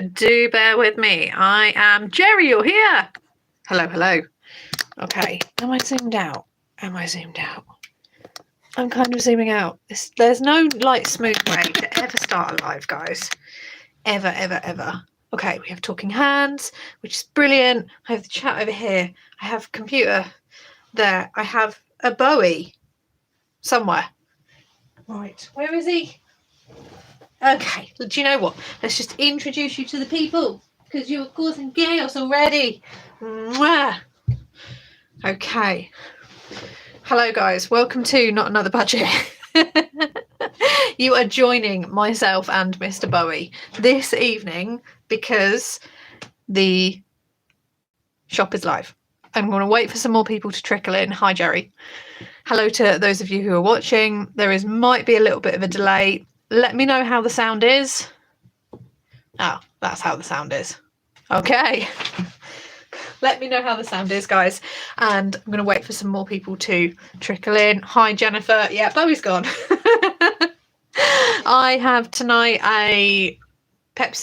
do bear with me. I am Jerry, you're here. Hello. Okay, am I zoomed out? I'm kind of zooming out. There's no smooth way to ever start a live, guys. Ever. Okay, we have talking hands, which is brilliant. I have the chat over here. I have computer there. I have a Bowie somewhere. Right, where is he? Okay, do you know what? Let's just introduce you to the people, because you're causing chaos already. Mwah. Okay. Hello, guys. Welcome to Not Another Budget. You are joining myself and Mr. Bowie this evening because the shop is live. I'm going to wait for some more people to trickle in. Hi, Jerry. Hello to those of you who are watching. There might be a little bit of a delay. Let me know how the sound is. Oh, that's how the sound is. Okay. Let me know how the sound is, guys. And I'm going to wait for some more people to trickle in. Hi, Jennifer. Yeah, Bowie's gone. I have tonight a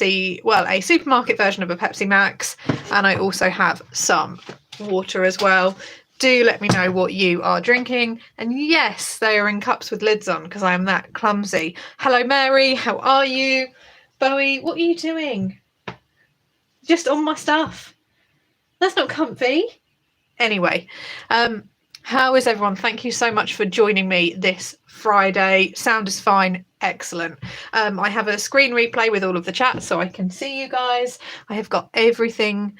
supermarket version of a Pepsi Max. And I also have some water as well. Do let me know what you are drinking. And yes, they are in cups with lids on because I am that clumsy. Hello, Mary. How are you? Bowie, what are you doing? Just on my stuff. That's not comfy. Anyway, how is everyone? Thank you so much for joining me this Friday. Sound is fine. Excellent. I have a screen replay with all of the chat so I can see you guys. I have got everything,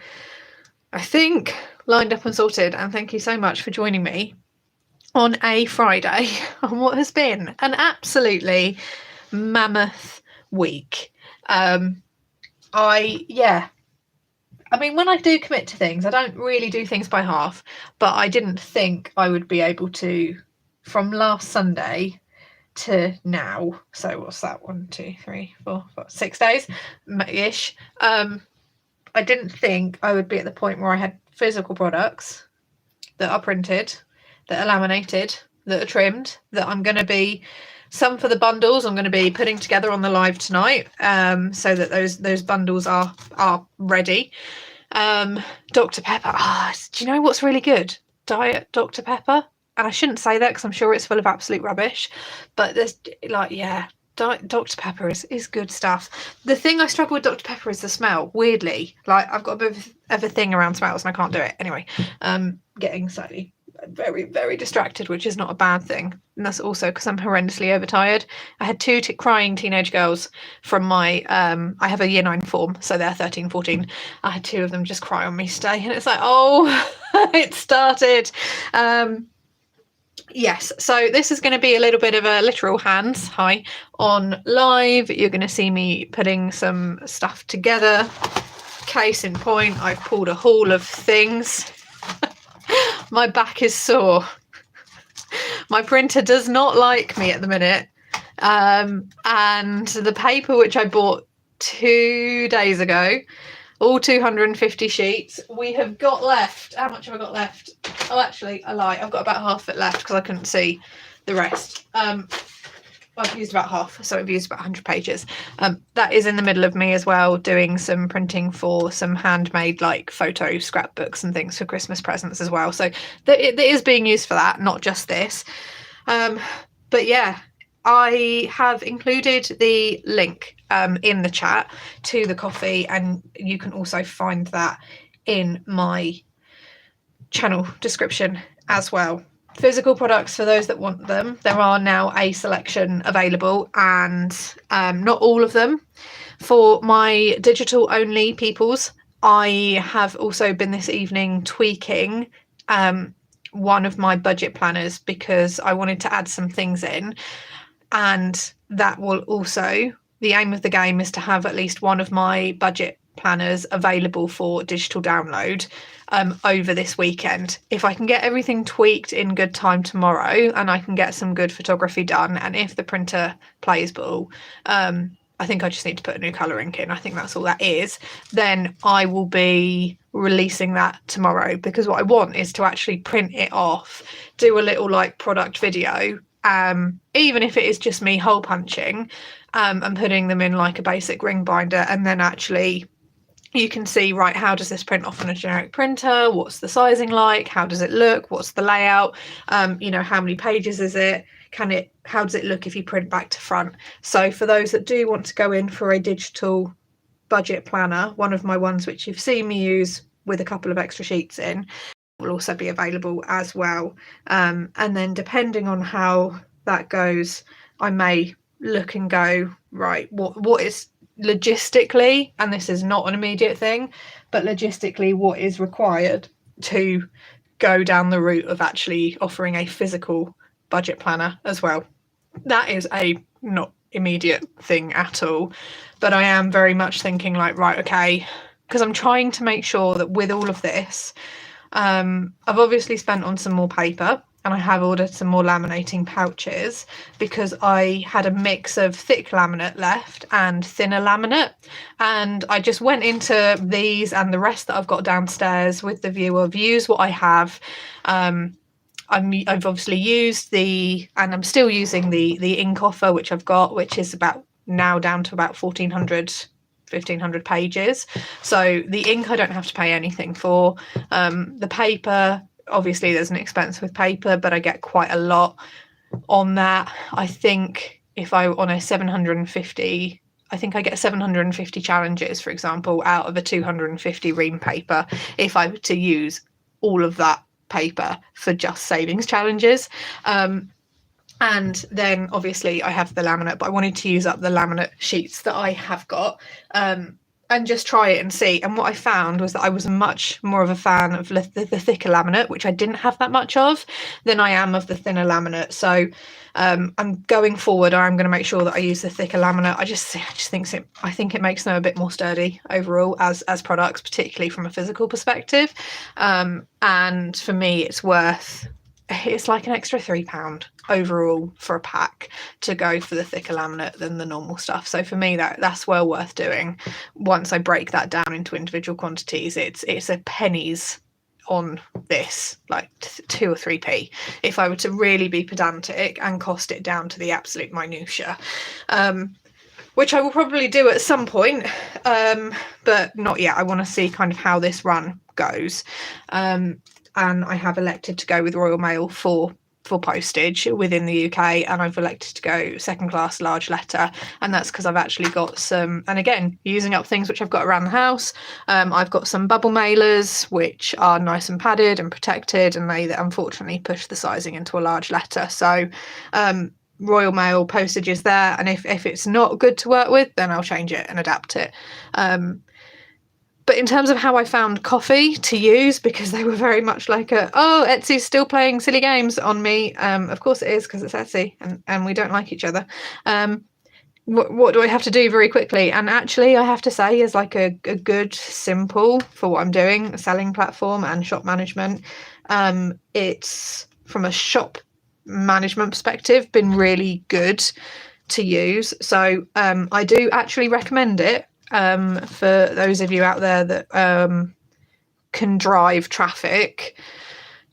I think, lined up and sorted, and thank you so much for joining me on a Friday on what has been an absolutely mammoth week. I mean, when I do commit to things, I don't really do things by half, but I didn't think I would be able to from last Sunday to now. So what's that? 1, 2, 3, 4, 6 days ish. I didn't think I would be at the point where I had physical products that are printed, that are laminated, that are trimmed, that I'm going to be, some for the bundles I'm going to be putting together on the live tonight, so that those bundles are ready. Dr. Pepper. Do you know what's really good? Diet Dr. Pepper. And I shouldn't say that because I'm sure it's full of absolute rubbish. But there's Diet Dr. Pepper is good stuff. The thing I struggle with Dr. Pepper is the smell, weirdly. I've got a bit of a thing around smells and I can't do it. Anyway, getting slightly very, very distracted, which is not a bad thing. And that's also because I'm horrendously overtired. I had 2 crying teenage girls from my, I have a year 9 form, so they're 13, 14. I had 2 of them just cry on me today. And it's like, oh, it started. Yes, so this is going to be a little bit of a literal hands on live. You're going to see me putting some stuff together. Case in point, I've pulled a haul of things. My back is sore. My printer does not like me at the minute. And the paper which I bought 2 days ago, all 250 sheets, we have got left. How much have I got left? Oh, actually, I lie. I've got about half of it left because I couldn't see the rest. I've used about half, so I've used about 100 pages. That is in the middle of me as well, doing some printing for some handmade photo scrapbooks and things for Christmas presents as well. So it is being used for that, not just this. But yeah, I have included the link in the chat to the coffee, and you can also find that in my channel description as well. Physical products for those that want them. There are now a selection available, and not all of them. For my digital only peoples, I have also been this evening tweaking one of my budget planners because I wanted to add some things in, and that will also, the aim of the game is to have at least one of my budget planners available for digital download over this weekend. If I can get everything tweaked in good time tomorrow and I can get some good photography done, and if the printer plays ball, I think I just need to put a new colour ink in. I think that's all that is. Then I will be releasing that tomorrow, because what I want is to actually print it off, do a little product video, even if it is just me hole punching, and putting them in like a basic ring binder, and then actually you can see, right, how does this print off on a generic printer? What's the sizing like? How does it look? What's the layout? You know, how many pages is it? How does it look if you print back to front? So for those that do want to go in for a digital budget planner, one of my ones which you've seen me use with a couple of extra sheets in will also be available as well. And then depending on how that goes, I may look and go, right, what is logistically, and this is not an immediate thing, but logistically what is required to go down the route of actually offering a physical budget planner as well. That is a not immediate thing at all, but I am very much thinking like, right, okay, because I'm trying to make sure that with all of this, I've obviously spent on some more paper, and I have ordered some more laminating pouches because I had a mix of thick laminate left and thinner laminate, and I just went into these and the rest that I've got downstairs with the view of use what I have. I've obviously used and I'm still using the ink offer which I've got, which is about now down to about 1,500 pages. So the ink I don't have to pay anything for. The paper, obviously there's an expense with paper, but I get quite a lot on that. I think if I on a 750, I think I get 750 challenges, for example, out of a 250 ream paper if I were to use all of that paper for just savings challenges. And then obviously I have the laminate, but I wanted to use up the laminate sheets that I have got and just try it and see. And what I found was that I was much more of a fan of the thicker laminate, which I didn't have that much of, than I am of the thinner laminate. So I'm going forward, I'm going to make sure that I use the thicker laminate. I think it makes them a bit more sturdy overall as products, particularly from a physical perspective. And for me, it's like an extra £3 overall for a pack to go for the thicker laminate than the normal stuff. So for me, that's well worth doing. Once I break that down into individual quantities, it's a pennies on this, like 2 or 3p, if I were to really be pedantic and cost it down to the absolute minutiae, which I will probably do at some point, but not yet. I want to see kind of how this run goes. And I have elected to go with Royal Mail for postage within the UK, and I've elected to go second class large letter, and that's because I've actually got some, and again, using up things which I've got around the house. I've got some bubble mailers which are nice and padded and protected, and they unfortunately push the sizing into a large letter. So Royal Mail postage is there, and if it's not good to work with, then I'll change it and adapt it. But in terms of how I found coffee to use, because they were very much like Etsy's still playing silly games on me. Of course it is, because it's Etsy and we don't like each other. What do I have to do very quickly? And actually I have to say, is like a good, simple, for what I'm doing, selling platform and shop management. It's, from a shop management perspective, been really good to use. So I do actually recommend it. For those of you out there that can drive traffic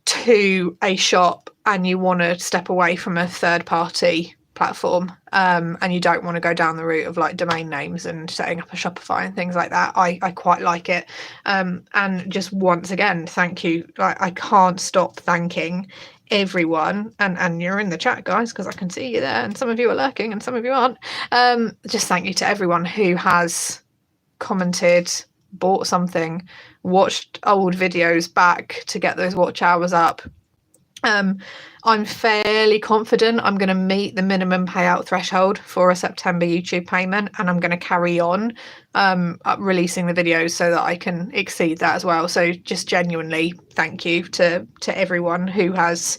to a shop and you want to step away from a third party platform, and you don't want to go down the route of like domain names and setting up a Shopify and things like that, I quite like it. And just once again, thank you. I can't stop thanking everyone, and you're in the chat, guys, because I can see you there, and some of you are lurking and some of you aren't. Just thank you to everyone who has commented, bought something, watched old videos back to get those watch hours up. I'm fairly confident I'm going to meet the minimum payout threshold for a September YouTube payment, and I'm going to carry on releasing the videos so that I can exceed that as well. So just genuinely thank you to everyone who has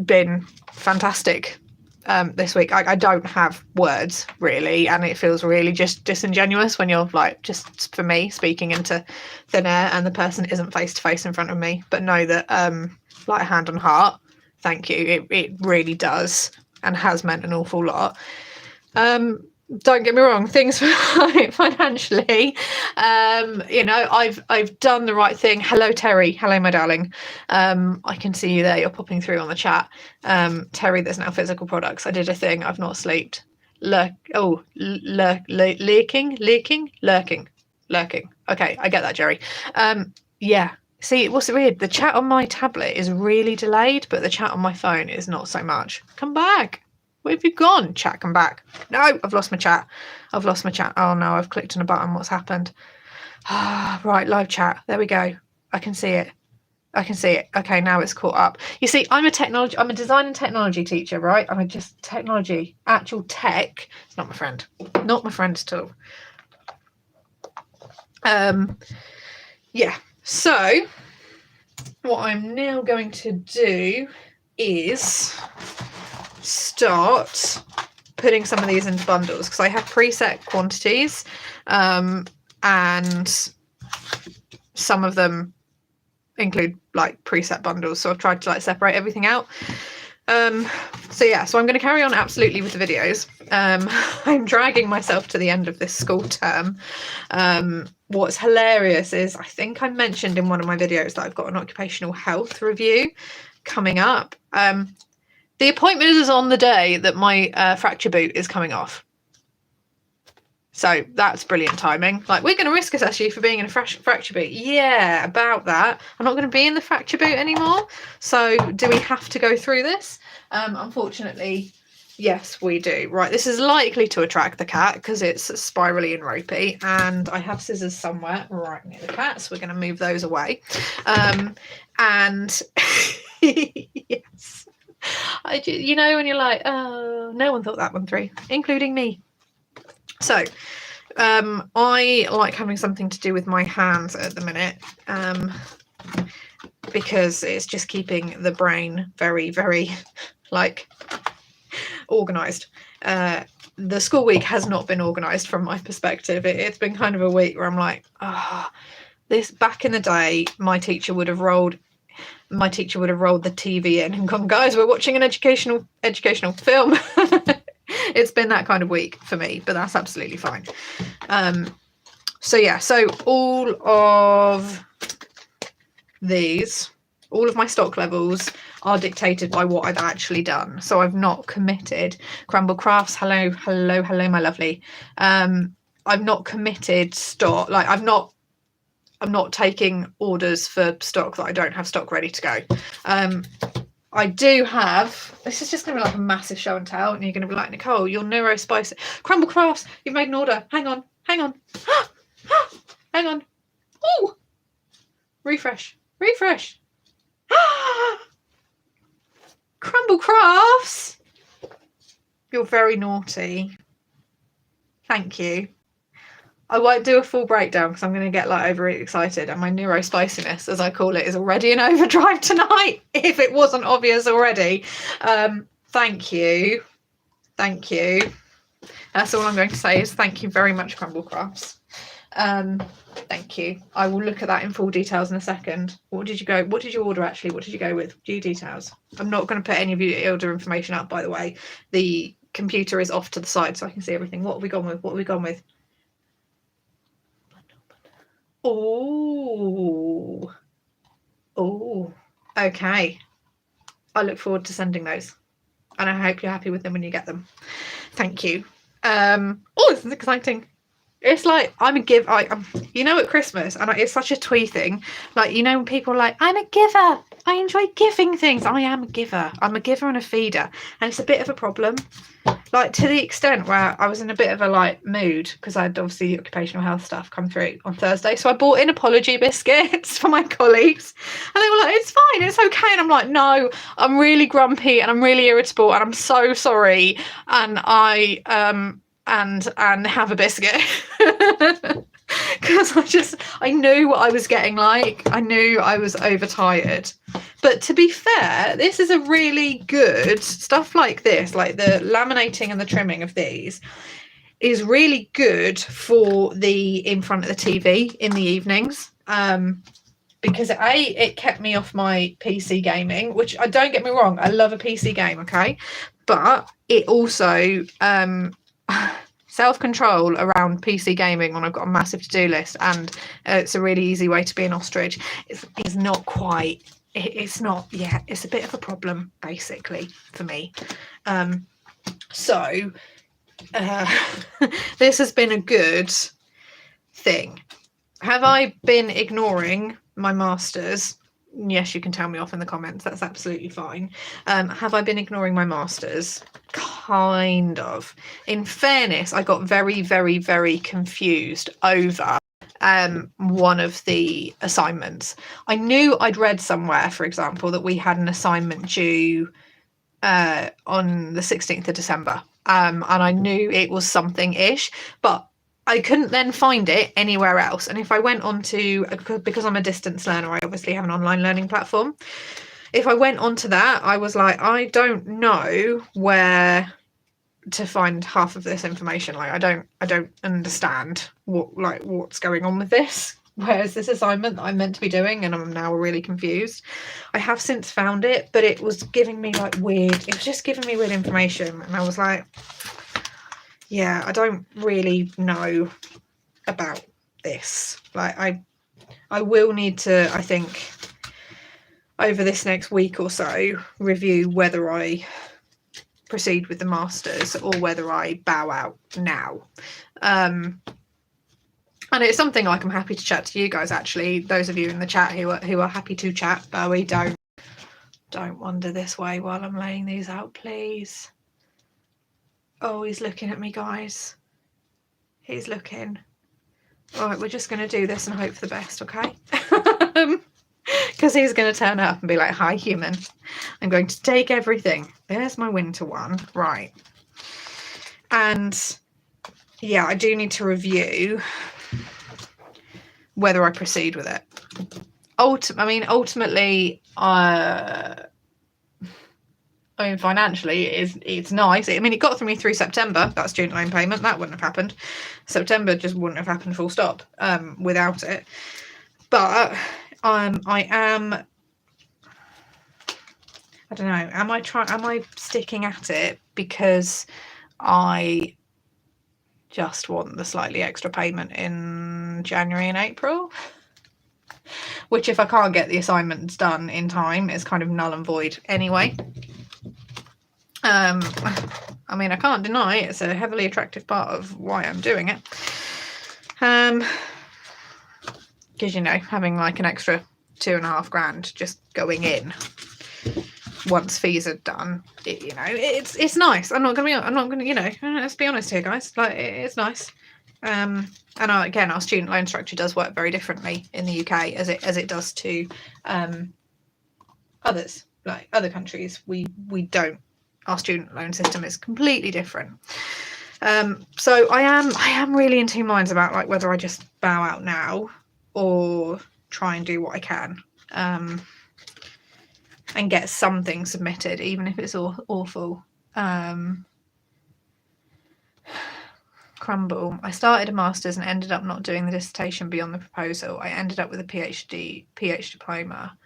been fantastic this week. I don't have words really, and it feels really just disingenuous when you're like, just for me, speaking into thin air and the person isn't face to face in front of me. But know that like, hand on heart, thank you. It really does and has meant an awful lot. Don't get me wrong, things financially, I've done the right thing. Hello, Terry. Hello, my darling. I can see you there. You're popping through on the chat. Terry, there's now physical products. I did a thing. I've not slept lurking. Okay, I get that, Jerry. Yeah. See, what's weird? The chat on my tablet is really delayed, but the chat on my phone is not so much. Come back. Where have you gone? Chat, come back. No, I've lost my chat. I've lost my chat. Oh no, I've clicked on a button. What's happened? Right, live chat. There we go. I can see it. I can see it. Okay, now it's caught up. You see, I'm a design and technology teacher, right? I'm just technology, actual tech. It's not my friend. Not my friend at all. Yeah. So what I'm now going to do is start putting some of these into bundles because I have preset quantities, and some of them include like preset bundles, so I've tried to like separate everything out. So yeah, so I'm going to carry on absolutely with the videos. I'm dragging myself to the end of this school term. What's hilarious is I think I mentioned in one of my videos that I've got an occupational health review coming up. The appointment is on the day that my fracture boot is coming off. So that's brilliant timing. Like, we're going to risk assess you for being in a fracture boot. Yeah, about that. I'm not going to be in the fracture boot anymore. So do we have to go through this? Unfortunately, yes, we do. Right, this is likely to attract the cat because it's spirally and ropey. And I have scissors somewhere right near the cat, so we're going to move those away. And yes, you know, when you're like, oh, no one thought that one through, including me. So I like having something to do with my hands at the minute, because it's just keeping the brain very, very like organised. The school week has not been organised from my perspective. It's been kind of a week where I'm like, this back in the day, my teacher would have rolled the TV in and gone, guys, we're watching an educational film. It's been that kind of week for me, but that's absolutely fine. So yeah, so all of my stock levels are dictated by what I've actually done. So I've not committed. Crumble Crafts, hello, my lovely. I've not committed stock. Like I'm not taking orders for stock that I don't have stock ready to go. I do have, this is just going to be like a massive show and tell, and you're going to be like, Nicole, your NeuroSpice. Crumble Crafts, you've made an order. Hang on. Hang on. Oh! Refresh. Crumble Crafts! You're very naughty. Thank you. I won't do a full breakdown because I'm going to get like overly excited, and my neurospiciness, as I call it, is already in overdrive tonight, if it wasn't obvious already. Thank you. That's all I'm going to say is thank you very much, Crumble Crafts. Thank you. I will look at that in full details in a second. What did you order actually? What did you go with? Due details. I'm not going to put any of your order information up, by the way. The computer is off to the side so I can see everything. What have we gone with? Oh, okay. I look forward to sending those, and I hope you're happy with them when you get them. Thank you. This is exciting. It's like I'm a give. You know, at Christmas, and it's such a twee thing. Like, you know, when people are like, I'm a giver. I enjoy giving things. I am a giver. I'm a giver and a feeder, and it's a bit of a problem. Like, to the extent where I was in a bit of a like mood because I had obviously occupational health stuff come through on Thursday. So I bought in apology biscuits for my colleagues, and they were like, it's fine, it's okay. And I'm like, no, I'm really grumpy and I'm really irritable and I'm so sorry. And I and have a biscuit. Because I knew what I was getting like. I knew I was overtired. But to be fair, this is a really good stuff like this, like the laminating and the trimming of these is really good for the in front of the TV in the evenings. Because it kept me off my PC gaming, which I don't get me wrong, I love a PC game, okay? But it also self-control around PC gaming when I've got a massive to-do list, and it's a really easy way to be an ostrich. It's not quite. It's not. Yeah, it's a bit of a problem basically for me. So this has been a good thing. Have I been ignoring my masters? Yes, you can tell me off in the comments. That's absolutely fine. Have I been ignoring my masters? Kind of. In fairness, I got very, very, very confused over one of the assignments. I knew I'd read somewhere, for example, that we had an assignment due on the 16th of December. And I knew it was something-ish, but I couldn't then find it anywhere else. And if I went on to, because I'm a distance learner, I obviously have an online learning platform. If I went onto that, I was like, I don't know where to find half of this information. Like, I don't understand what's going on with this. Where's this assignment that I'm meant to be doing? And I'm now really confused. I have since found it, but it was giving me like weird, it was just giving me weird information. And I was like, yeah, I don't really know about this. Like, I will need to, I think, over this next week or so, review whether I proceed with the masters or whether I bow out now. And it's something like I'm happy to chat to you guys, actually, those of you in the chat who are happy to chat. Bowie, don't wander this way while I'm laying these out, please. Oh, he's looking at me, guys. He's looking. All right, we're just going to do this and hope for the best, okay? Because he's going to turn up and be like, hi, human. I'm going to take everything. There's my winter one. Right. And, yeah, I do need to review whether I proceed with it. Ultimately, financially, it's nice. I mean, it got me through September. That's student loan payment. That wouldn't have happened. September just wouldn't have happened full stop without it. But I don't know. Am I sticking at it because I just want the slightly extra payment in January and April? Which, if I can't get the assignments done in time, is kind of null and void anyway. I mean, I can't deny it's a heavily attractive part of why I'm doing it. Because, you know, having like an extra £2,500 just going in once fees are done, it's nice. I'm not gonna, you know, let's be honest here, guys. Like, it's nice. And again, our student loan structure does work very differently in the UK as it does to others, like other countries. We don't. Our student loan system is completely different. So I am really in two minds about like whether I just bow out now or try and do what I can and get something submitted, even if it's awful. Crumble. I started a master's and ended up not doing the dissertation beyond the proposal. I ended up with a PhD diploma.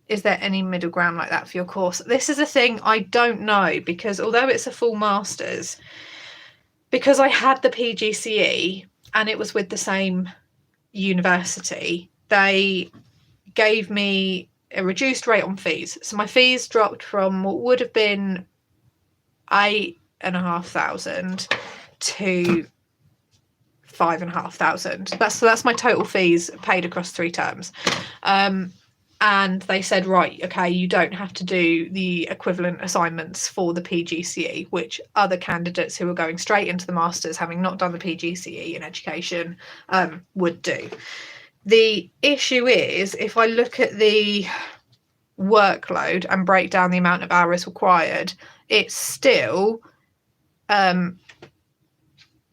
Is there any middle ground like that for your course? This is a thing I don't know, because although it's a full master's, because I had the PGCE and it was with the same university, they gave me a reduced rate on fees. So my fees dropped from what would have been £8,500 to £5,500. That's my total fees paid across 3 terms. And they said, right, okay, you don't have to do the equivalent assignments for the PGCE, which other candidates who are going straight into the masters, having not done the PGCE in education, would do. The issue is, if I look at the workload and break down the amount of hours required, it's still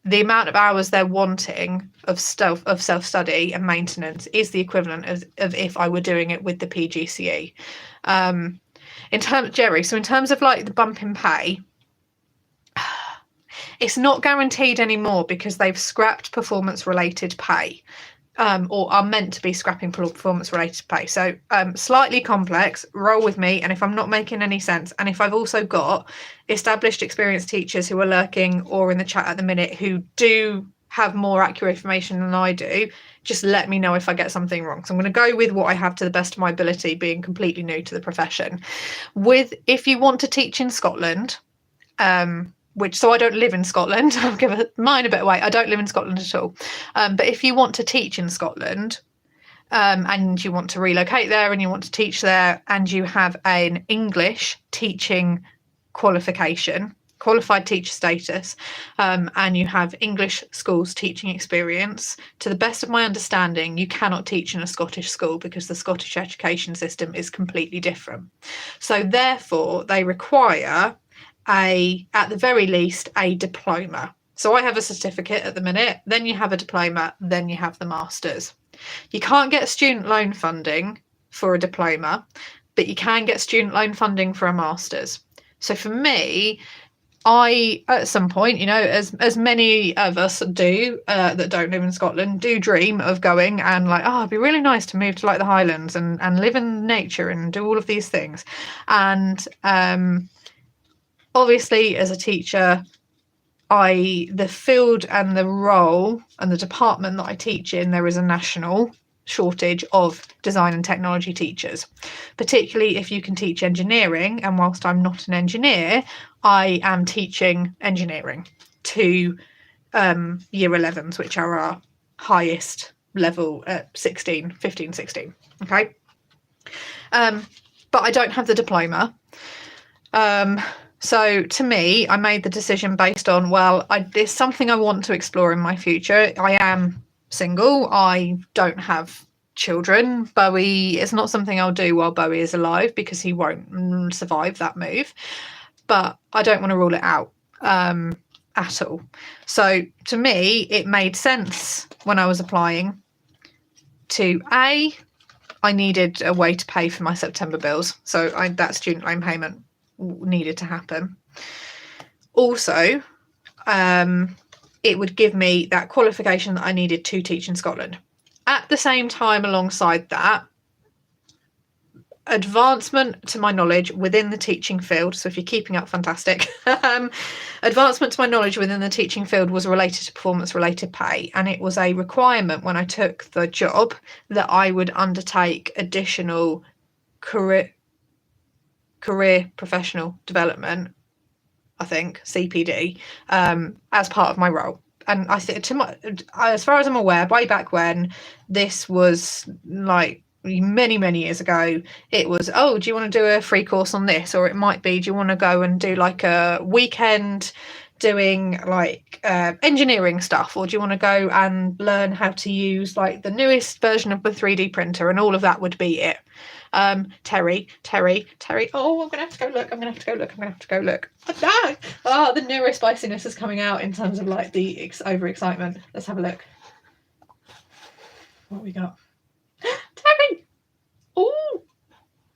the amount of hours they're wanting of self-study and maintenance is the equivalent of if I were doing it with the PGCE. In terms of like the bump in pay, it's not guaranteed anymore because they've scrapped performance-related pay. Or are meant to be scrapping performance-related pay. So slightly complex, roll with me, and if I'm not making any sense, and if I've also got established experienced teachers who are lurking or in the chat at the minute who do have more accurate information than I do, just let me know if I get something wrong. So I'm going to go with what I have to the best of my ability, being completely new to the profession. If you want to teach in Scotland, so I don't live in Scotland. I'll give mine a bit away. I don't live in Scotland at all. But if you want to teach in Scotland, and you want to relocate there and you want to teach there, and you have an English teaching qualification, qualified teacher status, and you have English schools teaching experience, to the best of my understanding, you cannot teach in a Scottish school because the Scottish education system is completely different. So therefore, they require at the very least, a diploma. So I have a certificate at the minute, then you have a diploma, then you have the masters. You can't get student loan funding for a diploma, but you can get student loan funding for a master's. So for me, I, at some point, as many of us do that don't live in Scotland, do dream of going and it'd be really nice to move to the Highlands and live in nature and do all of these things. And obviously, as a teacher, the field and the role and the department that I teach in, there is a national shortage of design and technology teachers, particularly if you can teach engineering. And whilst I'm not an engineer, I am teaching engineering to year 11s, which are our highest level at 15, 16. Okay. But I don't have the diploma. So to me, I made the decision based on, there's something I want to explore in my future. I am single. I don't have children. Bowie is not something I'll do while Bowie is alive because he won't survive that move. But I don't want to rule it out at all. So to me, it made sense when I was applying to I needed a way to pay for my September bills. So that student loan payment needed to happen. Also, it would give me that qualification that I needed to teach in Scotland. At the same time, alongside that, advancement to my knowledge within the teaching field. So if you're keeping up, fantastic. Advancement to my knowledge within the teaching field was related to performance-related pay, and it was a requirement when I took the job that I would undertake additional career professional development, I think, CPD, as part of my role. And I think, as far as I'm aware, way back when, this was many years ago, it was, do you want to do a free course on this? Or it might be, do you want to go and do a weekend doing engineering stuff? Or do you want to go and learn how to use the newest version of the 3D printer? And all of that would be it. Terry. Oh, I'm gonna have to go look. Oh, the neurospiciness is coming out in terms of the overexcitement. Let's have a look. What we got? Terry! Oh,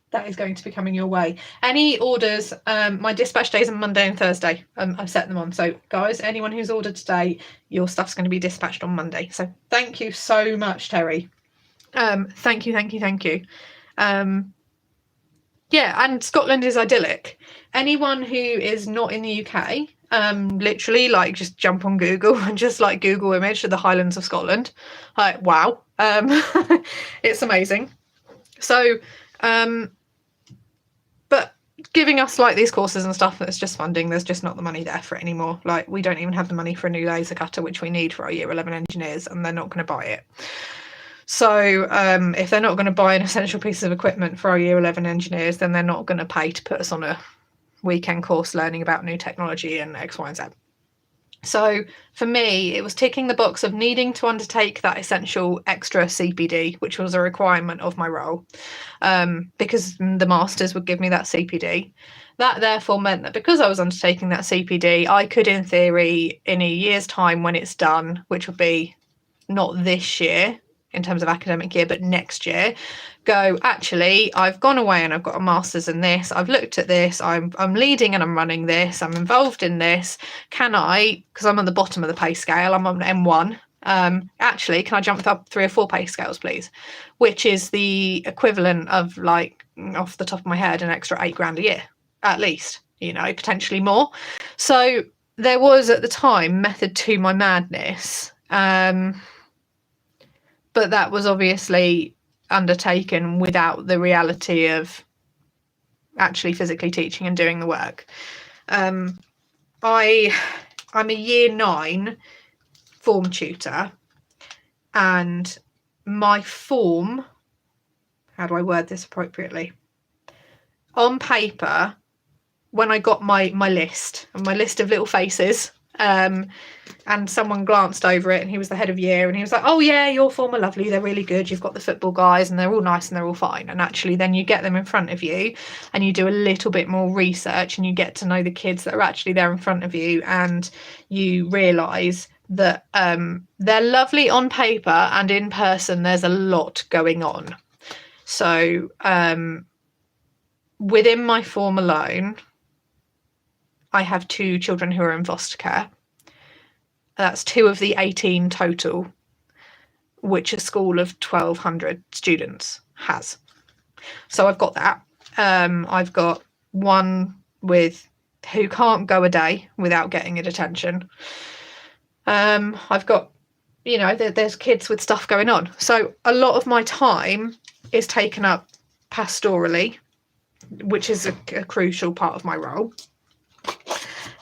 that is going to be coming your way. Any orders? My dispatch days are Monday and Thursday. I've set them on. So guys, anyone who's ordered today, your stuff's going to be dispatched on Monday. So thank you so much, Terry. Thank you. And Scotland is idyllic. Anyone who is not in the UK, literally just jump on Google and just Google image of the Highlands of Scotland. Wow. It's amazing. So, but giving us these courses and stuff, that's just funding. There's just not the money there for it anymore. We don't even have the money for a new laser cutter, which we need for our year 11 engineers, and they're not going to buy it. So if they're not going to buy an essential piece of equipment for our year 11 engineers, then they're not going to pay to put us on a weekend course learning about new technology and X, Y, and Z. So for me, it was ticking the box of needing to undertake that essential extra CPD, which was a requirement of my role, because the masters would give me that CPD. That therefore meant that because I was undertaking that CPD, I could, in theory, in a year's time when it's done, which would be not this year, in terms of academic year, but next year, go, actually, I've gone away and I've got a master's in this. I've looked at this. I'm leading and I'm running this. I'm involved in this. Can I, because I'm on the bottom of the pay scale, I'm on M1. Actually, can I jump up 3 or 4 pay scales, please? Which is the equivalent of, off the top of my head, an extra £8,000 a year, at least, potentially more. So there was at the time method to my madness. But that was obviously undertaken without the reality of actually physically teaching and doing the work. I'm a year 9 form tutor, and my form, how do I word this appropriately? On paper, when I got my list of little faces, and someone glanced over it, and he was the head of year, and he was like, oh yeah, your form are lovely, they're really good, you've got the football guys and they're all nice and they're all fine. And actually then you get them in front of you and you do a little bit more research and you get to know the kids that are actually there in front of you, and you realise that they're lovely on paper, and in person there's a lot going on. So within my form alone, I have 2 children who are in foster care. That's 2 of the 18 total, which a school of 1,200 students has. So I've got that. I've got one who can't go a day without getting a detention. I've got, there's kids with stuff going on. So a lot of my time is taken up pastorally, which is a crucial part of my role.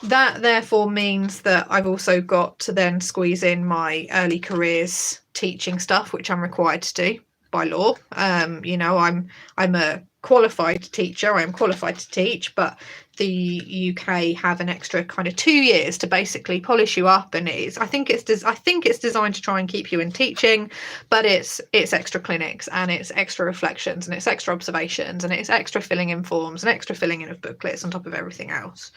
That therefore means that I've also got to then squeeze in my early careers teaching stuff, which I'm required to do by law. I'm a qualified teacher. I am qualified to teach, but the UK have an extra kind of 2 years to basically polish you up, and I think it's designed to try and keep you in teaching, but it's extra clinics and it's extra reflections and it's extra observations and it's extra filling in forms and extra filling in of booklets on top of everything else.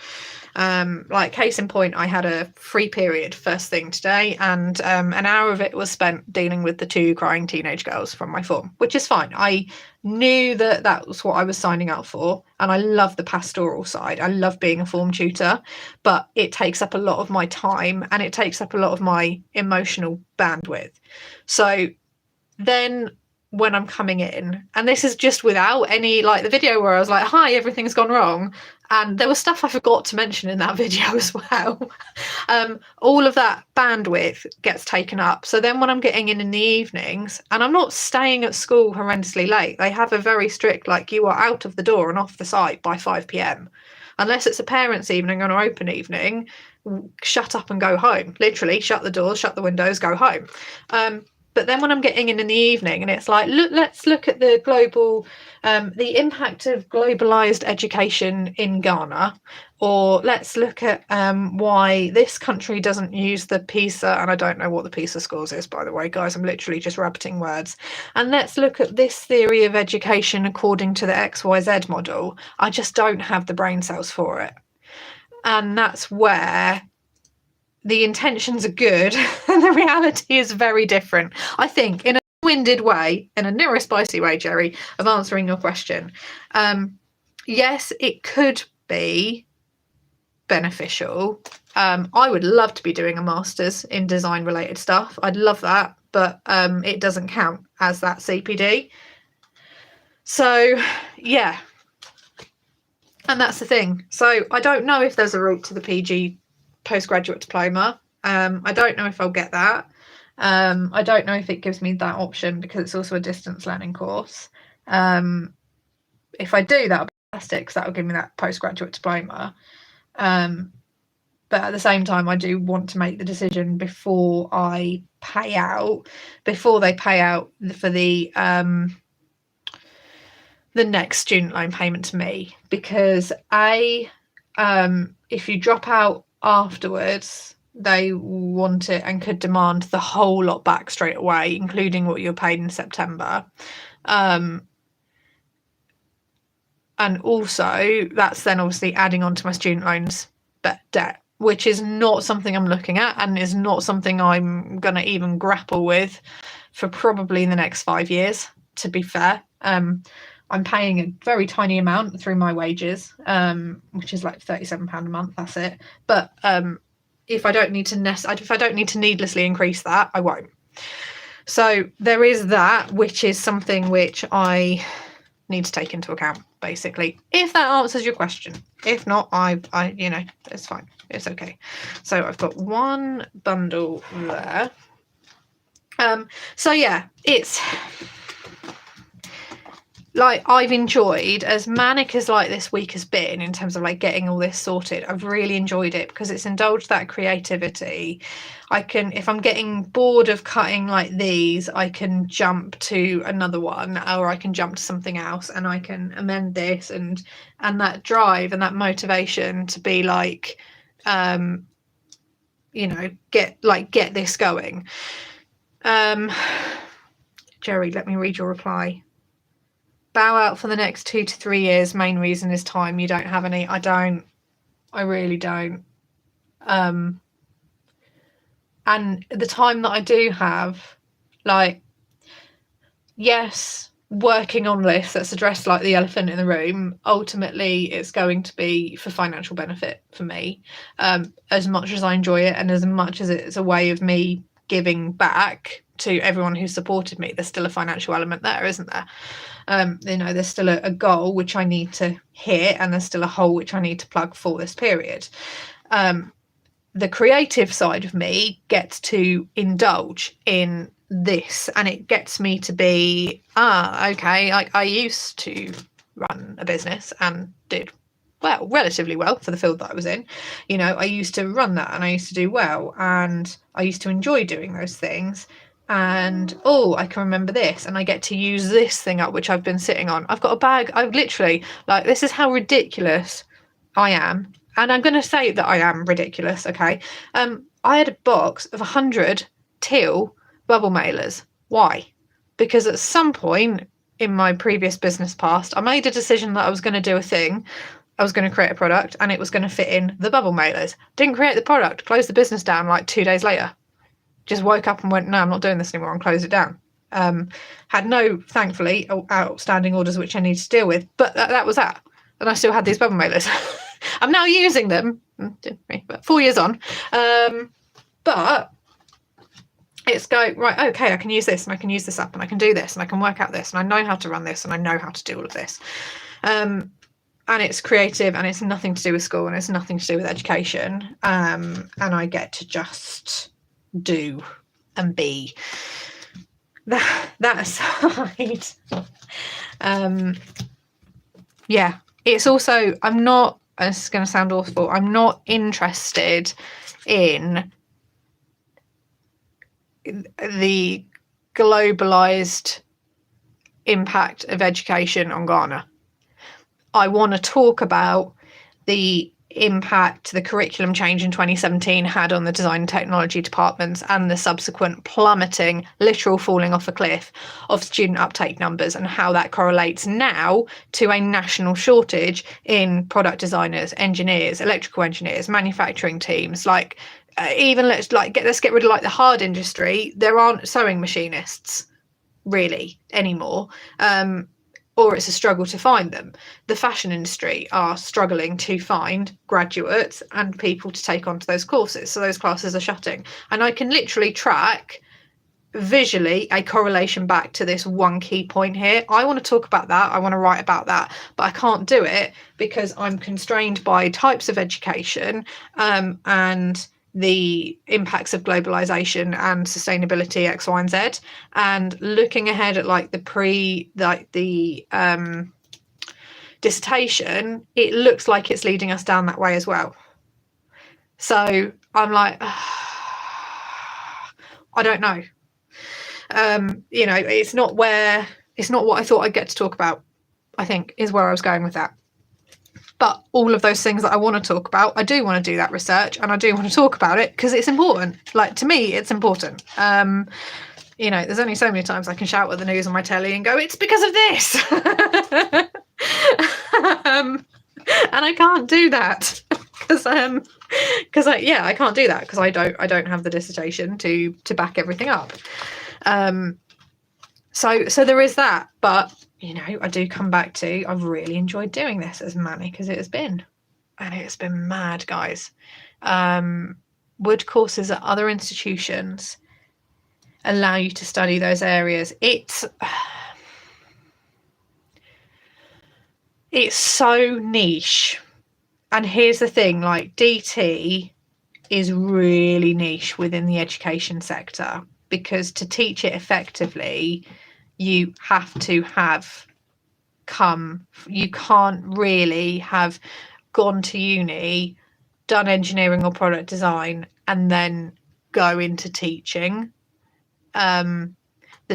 Like case in point, I had a free period first thing today, and an hour of it was spent dealing with the 2 crying teenage girls from my form, which is fine. I knew that was what I was signing up for, and I love the pastoral side. I love being a form tutor, but it takes up a lot of my time and it takes up a lot of my emotional bandwidth. So then when I'm coming in, and this is just without any, like the video where I was like, hi, everything's gone wrong, and there was stuff I forgot to mention in that video as well. All of that bandwidth gets taken up. So then when I'm getting in the evenings, and I'm not staying at school horrendously late, they have a very strict, like, you are out of the door and off the site by 5 p.m. Unless it's a parents' evening or an open evening, shut up and go home. Literally, shut the doors, shut the windows, go home. But then when I'm getting in the evening and it's like, let's look at the the impact of globalized education in Ghana, or let's look at why this country doesn't use the PISA, and I don't know what the PISA scores is, by the way, guys, I'm literally just rabbiting words. And let's look at this theory of education according to the XYZ model. I just don't have the brain cells for it. And that's where the intentions are good and the reality is very different. I think in a winded way, in a neurospicy way, Jerry, of answering your question, yes, it could be beneficial. I would love to be doing a master's in design related stuff. I'd love that, but it doesn't count as that CPD. So yeah, and that's the thing. So I don't know if there's a route to the PG postgraduate diploma. I don't know if I'll get that. I don't know if it gives me that option because it's also a distance learning course. If I do, that'll be fantastic because that'll give me that postgraduate diploma. But at the same time, I do want to make the decision before they pay out for the next student loan payment to me, because if you drop out afterwards, they want it and could demand the whole lot back straight away, including what you're paid in September. And also that's then obviously adding on to my student loans debt, which is not something I'm looking at and is not something I'm going to even grapple with for probably the next 5 years, to be fair. I'm paying a very tiny amount through my wages, which is like £37 a month. That's it. But if I don't need to needlessly increase that, I won't. So there is that, which is something which I need to take into account, basically. If that answers your question. If not, I it's fine. It's okay. So I've got one bundle there. So yeah, like, I've enjoyed, as manic as like this week has been in terms of like getting all this sorted, I've really enjoyed it because it's indulged that creativity. I can, if I'm getting bored of cutting like these, I can jump to another one, or I can jump to something else, and I can amend this, and that drive and that motivation to be like, you know, get this going. Jerry, let me read your reply. Bow out for the next 2 to 3 years. Main reason is time. You don't have any. I don't. I really don't. And the time that I do have, like, yes, working on this, that's addressed like the elephant in the room. Ultimately, it's going to be for financial benefit for me. As much as I enjoy it, and as much as it's a way of me giving back to everyone who supported me, there's still a financial element there, isn't there? You know, there's still a goal which I need to hit, and there's still a hole which I need to plug for this period. The creative side of me gets to indulge in this, and it gets me to be, okay, like, I used to run a business and did well, relatively well for the field that I was in. You know, I used to run that and I used to do well, and I used to enjoy doing those things. And I can remember this, and I get to use this thing up which I've been sitting on. I've got a bag. I've literally, like, this is how ridiculous I am, and I'm going to say that I am ridiculous. Okay, I had a box of 100 teal bubble mailers. Why? Because at some point in my previous business past, I made a decision that I was going to do a thing. I was going to create a product, and it was going to fit in the bubble mailers. Didn't create the product, closed the business down like 2 days later. Just woke up and went, no, I'm not doing this anymore, and closed it down. Had no, thankfully, outstanding orders which I needed to deal with, but that was that. And I still had these bubble mailers. I'm now using them, 4 years on. But it's go, right, okay, I can use this, and I can use this up, and I can do this, and I can work out this, and I know how to run this, and I know how to do all of this. And it's creative, and it's nothing to do with school, and it's nothing to do with education. And I get to just do and be that aside. Yeah, it's also, I'm not, this is going to sound awful, I'm not interested in the globalized impact of education on Ghana. I want to talk about the impact the curriculum change in 2017 had on the design and technology departments, and the subsequent plummeting, literal falling off a cliff of student uptake numbers, and how that correlates now to a national shortage in product designers, engineers, electrical engineers, manufacturing teams. Like, even let's get rid of like the hard industry. There aren't sewing machinists really anymore. Or it's a struggle to find them. The fashion industry are struggling to find graduates and people to take onto those courses. So those classes are shutting. And I can literally track visually a correlation back to this one key point here. I want to talk about that. I want to write about that, but I can't do it because I'm constrained by types of education, and the impacts of globalization and sustainability, X, Y, and Z, and looking ahead at like the dissertation, it looks like it's leading us down that way as well. So I'm like, I don't know. You know, it's not what I thought I'd get to talk about, I think, is where I was going with that. But all of those things that I want to talk about, I do want to do that research, and I do want to talk about it because it's important. Like, to me, it's important. You know, there's only so many times I can shout at the news on my telly and go, it's because of this. And I can't do that because I can't do that because I don't have the dissertation to back everything up. So there is that, but you know, I do come back to, I've really enjoyed doing this, as manic as it has been. And it's been mad, guys. Would courses at other institutions allow you to study those areas? It's so niche. And here's the thing, like, DT is really niche within the education sector, because to teach it effectively, you have to have you can't really have gone to uni, done engineering or product design, and then go into teaching. The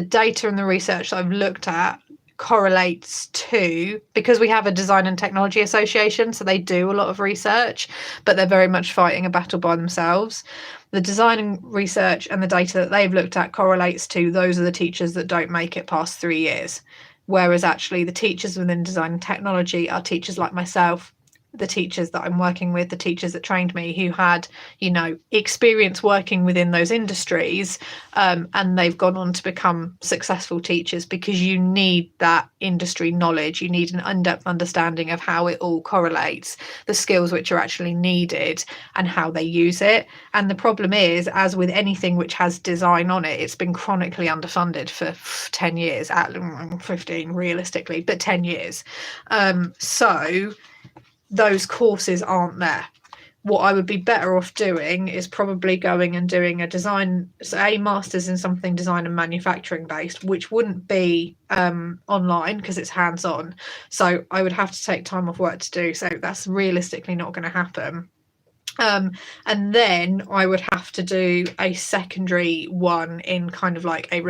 data and the research that I've looked at correlates to, because we have a design and technology association, so they do a lot of research, but they're very much fighting a battle by themselves. The design and research and the data that they've looked at correlates to those are the teachers that don't make it past 3 years, whereas actually the teachers within design and technology are teachers like myself, the teachers that I'm working with, the teachers that trained me, who had, you know, experience working within those industries, and they've gone on to become successful teachers, because you need that industry knowledge. You need an in-depth understanding of how it all correlates, the skills which are actually needed, and how they use it. And the problem is, as with anything which has design on it, it's been chronically underfunded for 10 years, at 15 realistically, but 10 years. So those courses aren't there. What I would be better off doing is probably going and doing a master's in something design and manufacturing based, which wouldn't be online because it's hands-on. So I would have to take time off work to do. So that's realistically not going to happen. And then I would have to do a secondary one in kind of like a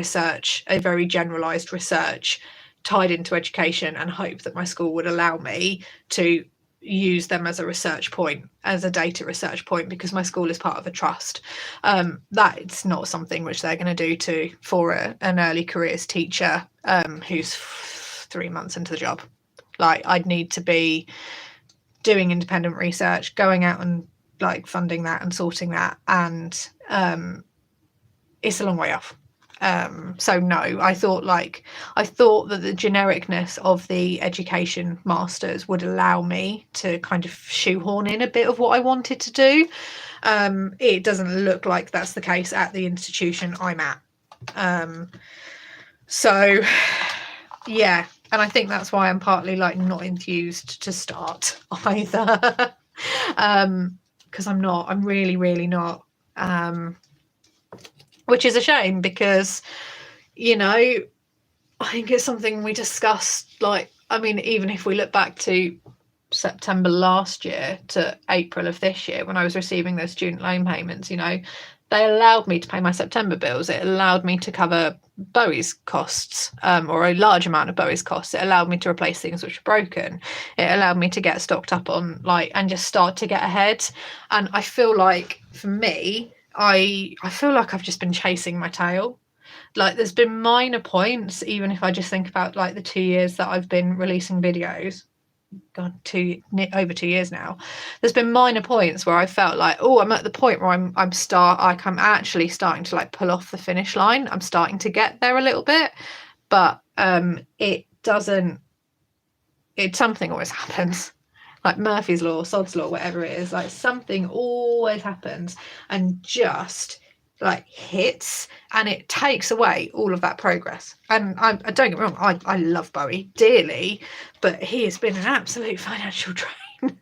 very generalized research tied into education, and hope that my school would allow me to use them as a research point, as a data research point, because my school is part of a trust. That's not something which they're going to do for an early careers teacher who's 3 months into the job. Like, I'd need to be doing independent research, going out and like funding that and sorting that, and it's a long way off. So no, I thought that the genericness of the education masters would allow me to kind of shoehorn in a bit of what I wanted to do. It doesn't look like that's the case at the institution I'm at. So yeah, and I think that's why I'm partly like not enthused to start either. Because I'm really, really not. Which is a shame, because, you know, I think it's something we discussed, like, I mean, even if we look back to September last year to April of this year, when I was receiving those student loan payments, you know, they allowed me to pay my September bills. It allowed me to cover Bowie's costs, or a large amount of Bowie's costs. It allowed me to replace things which were broken. It allowed me to get stocked up on, like, and just start to get ahead. And I feel like, for me, I feel like I've just been chasing my tail. Like, there's been minor points, even if I just think about like the 2 years that I've been releasing videos. God, over 2 years now. There's been minor points where I felt like, oh, I'm at the point where I'm actually starting to like pull off the finish line. I'm starting to get there a little bit, but something always happens. Like Murphy's Law, Sod's Law, whatever it is, like something always happens and just like hits, and it takes away all of that progress. And I don't get me wrong, I love Bowie dearly, but he has been an absolute financial drain.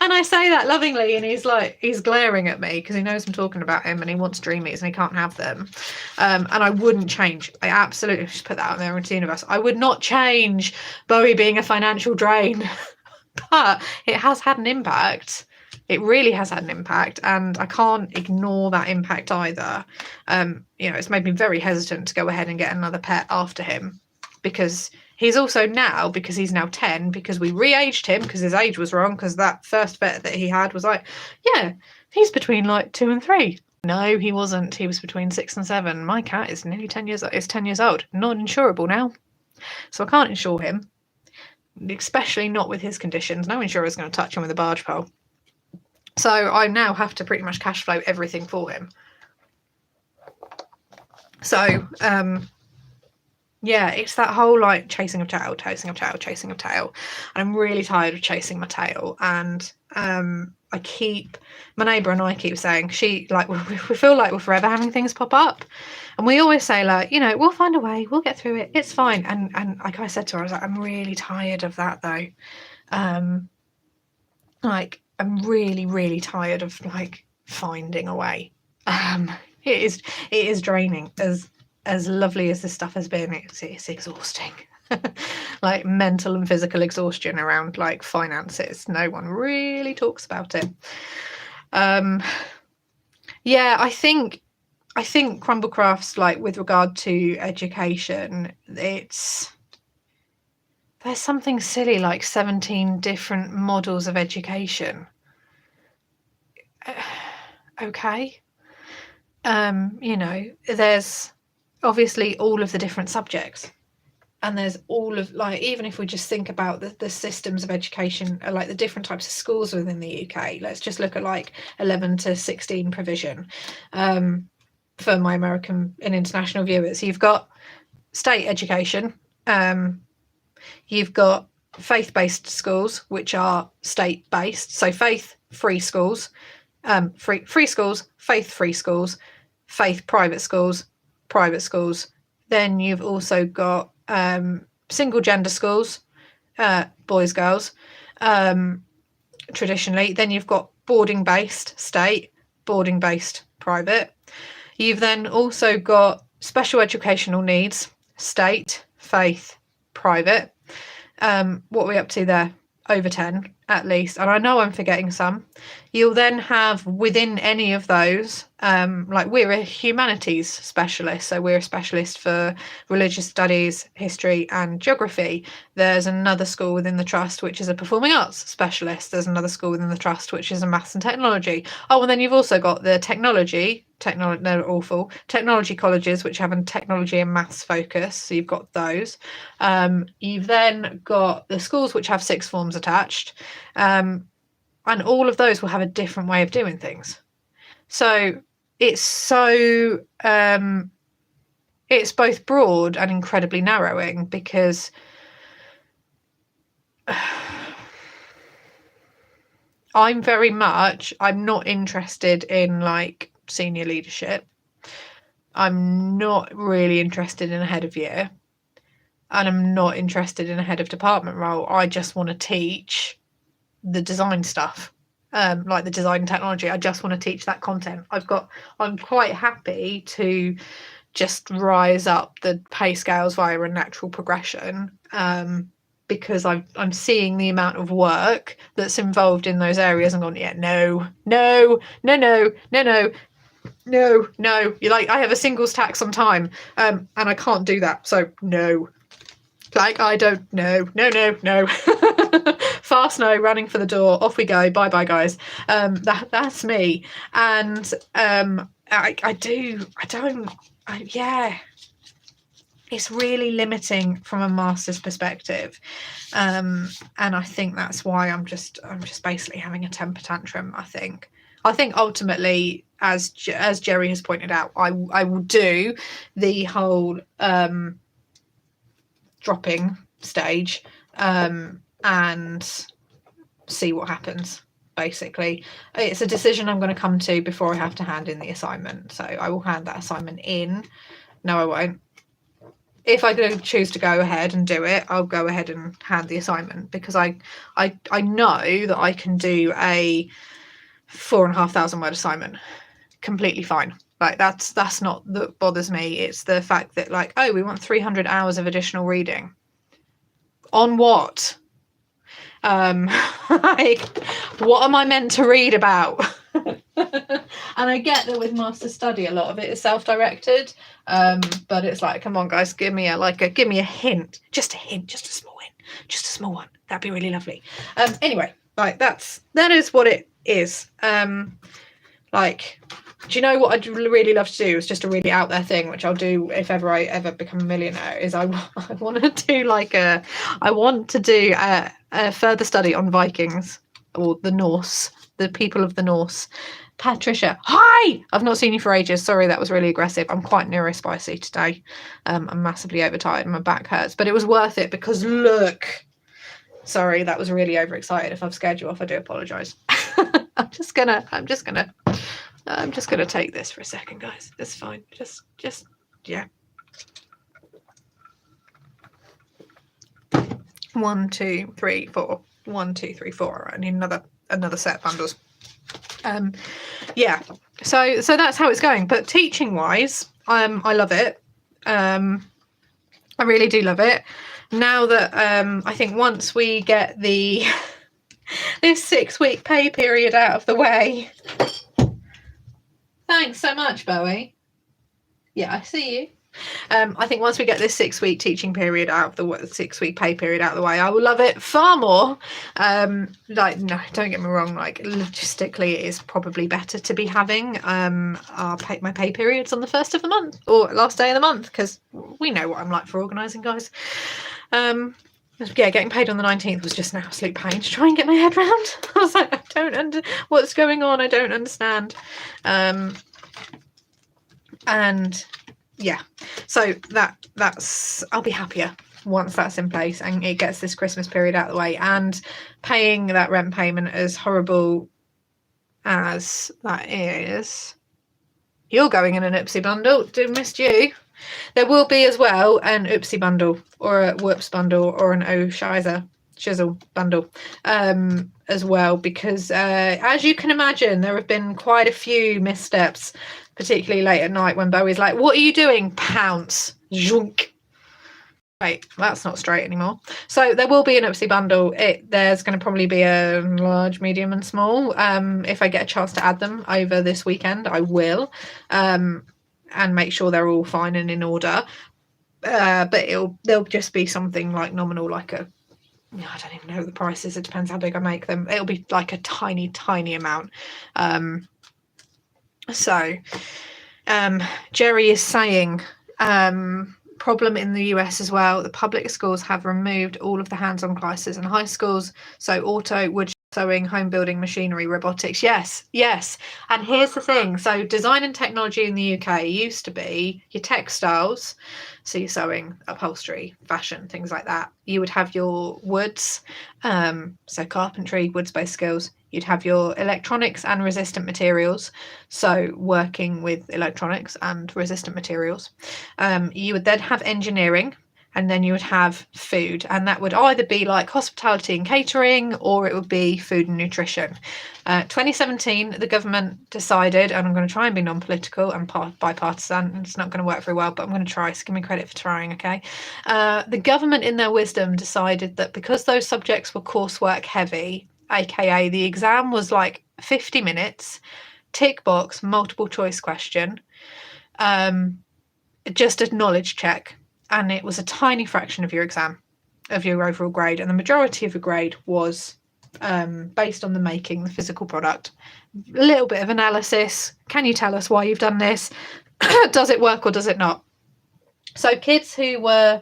And I say that lovingly, and he's glaring at me because he knows I'm talking about him, and he wants dreamies and he can't have them. And I wouldn't change. I absolutely just put that out there into the universe. I would not change Bowie being a financial drain. But it has had an impact. It really has had an impact, and I can't ignore that impact either. You know, it's made me very hesitant to go ahead and get another pet after him, because he's also now, because he's now 10, because we re-aged him because his age was wrong, because that first vet that he had was like, yeah, he's between like 2 and 3. No, he wasn't. He was between 6 and 7. My cat is nearly 10 years old. Is 10 years old. Not insurable now. So I can't insure him. Especially not with his conditions. No insurer is going to touch him with a barge pole. So I now have to pretty much cash flow everything for him. So yeah, it's that whole like chasing of tail. And I'm really tired of chasing my tail. And my neighbour and I keep saying, we feel like we're forever having things pop up. And we always say, like, you know, we'll find a way, we'll get through it, it's fine. And like I said to her, I was like, I'm really tired of that though. Like, I'm really, really tired of like finding a way. It is draining. As lovely as this stuff has been, it's exhausting. like mental and physical exhaustion around like finances. No one really talks about it. Yeah, I think Crumblecraft's, like, with regard to education, there's something silly like 17 different models of education. Okay. You know, there's obviously all of the different subjects, and there's all of, like, even if we just think about the systems of education, like the different types of schools within the UK, let's just look at like 11 to 16 provision. For my American and international viewers, you've got state education, you've got faith-based schools, which are state-based, so faith-free schools, free schools, faith-free schools, faith private schools, private schools. Then you've also got single gender schools, boys, girls, traditionally. Then you've got boarding based state, boarding based private. You've then also got special educational needs, state, faith, private. What are we up to there? Over 10 at least, and I know I'm forgetting some. You'll then have within any of those, like, we're a humanities specialist, so we're a specialist for religious studies, history and geography. There's another school within the trust which is a performing arts specialist. There's another school within the trust which is a maths and technology. Oh, and then you've also got the technology colleges which have a technology and maths focus, so you've got those. You've then got the schools which have sixth forms attached, and all of those will have a different way of doing things. So it's both broad and incredibly narrowing, because I'm not interested in like senior leadership. I'm not really interested in a head of year, and I'm not interested in a head of department role. I just want to teach the design stuff, like the design technology. I just want to teach that content. I'm quite happy to just rise up the pay scales via a natural progression, because I'm seeing the amount of work that's involved in those areas and going, yeah, no. You're like, I have a singles tax on time, and I can't do that. So no. Like, I don't know. No. Fast no, running for the door, off we go. Bye, guys. That's me. And it's really limiting from a master's perspective, and I think that's why I'm just basically having a temper tantrum. I think ultimately, as Jerry has pointed out, I will do the whole dropping stage, and see what happens. Basically, it's a decision I'm going to come to before I have to hand in the assignment. So I will hand that assignment in. No, I won't. If I choose to go ahead and do it, I'll go ahead and hand the assignment, because I know that I can do a 4,500 word assignment completely fine. Like, that's not that bothers me. It's the fact that, like, oh, we want 300 hours of additional reading. On what? Like, what am I meant to read about? And I get that with master study, a lot of it is self-directed, but it's like, come on, guys, give me a hint, just a small one. That'd be really lovely. Anyway, like, that is what it is. Like, do you know what I'd really love to do? It's just a really out there thing, which I'll do if ever I ever become a millionaire, is I want to do a further study on Vikings, or the Norse, the people of the Norse. Patricia, hi! I've not seen you for ages. Sorry, that was really aggressive. I'm quite neurospicy today. I'm massively overtired and my back hurts, but it was worth it, because look. Sorry, that was really overexcited. If I've scared you off, I do apologise. I'm just gonna take this for a second, guys. It's fine. Just yeah. 1, 2, 3, 4. 1, 2, 3, 4. I need another set of bundles. Yeah. So that's how it's going. But teaching wise, I love it. I really do love it. Now that I think once we get the this 6-week pay period out of the way. Thanks so much, Bowie. Yeah, I see you. I think once we get this 6-week teaching period out of the 6-week pay period out of the way, I will love it far more. Like, no, don't get me wrong. Like, logistically, it is probably better to be having my pay periods on the 1st of the month or last day of the month, because we know what I'm like for organising, guys. Yeah, getting paid on the 19th was just an absolute pain to try and get my head around. I was like, I don't what's going on. I don't understand. And yeah, so that's I'll be happier once that's in place and it gets this Christmas period out of the way. And paying that rent payment, as horrible as that is, you're going in an Oopsie bundle. Missed you. There will be as well an Oopsie bundle or a Whoops bundle or an Oh Shizzle bundle as well, because as you can imagine, there have been quite a few missteps, particularly late at night when Bowie's like, what are you doing? Pounce. Zhunk. Wait, that's not straight anymore. So there will be an Oopsie bundle. There's going to probably be a large, medium and small. If I get a chance to add them over this weekend, I will. And make sure they're all fine and in order. But they'll just be something like nominal, like I don't even know the prices. It depends how big I make them. It'll be like a tiny, tiny amount. Jerry is saying, problem in the US as well. The public schools have removed all of the hands-on classes in high schools. So auto, wood sewing, home building, machinery, robotics. Yes. And here's the thing. So design and technology in the UK used to be your textiles. So your sewing, upholstery, fashion, things like that. You would have your woods, so carpentry, woods-based skills. You'd have your electronics and resistant materials, so working with electronics and resistant materials. You would then have engineering, and then you would have food, and that would either be like hospitality and catering, or it would be food and nutrition. 2017, the government decided, and I'm going to try and be non-political and bipartisan, and it's not going to work very well, but I'm going to try, so give me credit for trying, okay? The government, in their wisdom, decided that because those subjects were coursework heavy, aka the exam was like 50 minutes, tick box, multiple choice question, just a knowledge check, and it was a tiny fraction of your exam, of your overall grade, and the majority of your grade was based on the physical product. A little bit of analysis. Can you tell us why you've done this? Does it work or does it not? So kids who were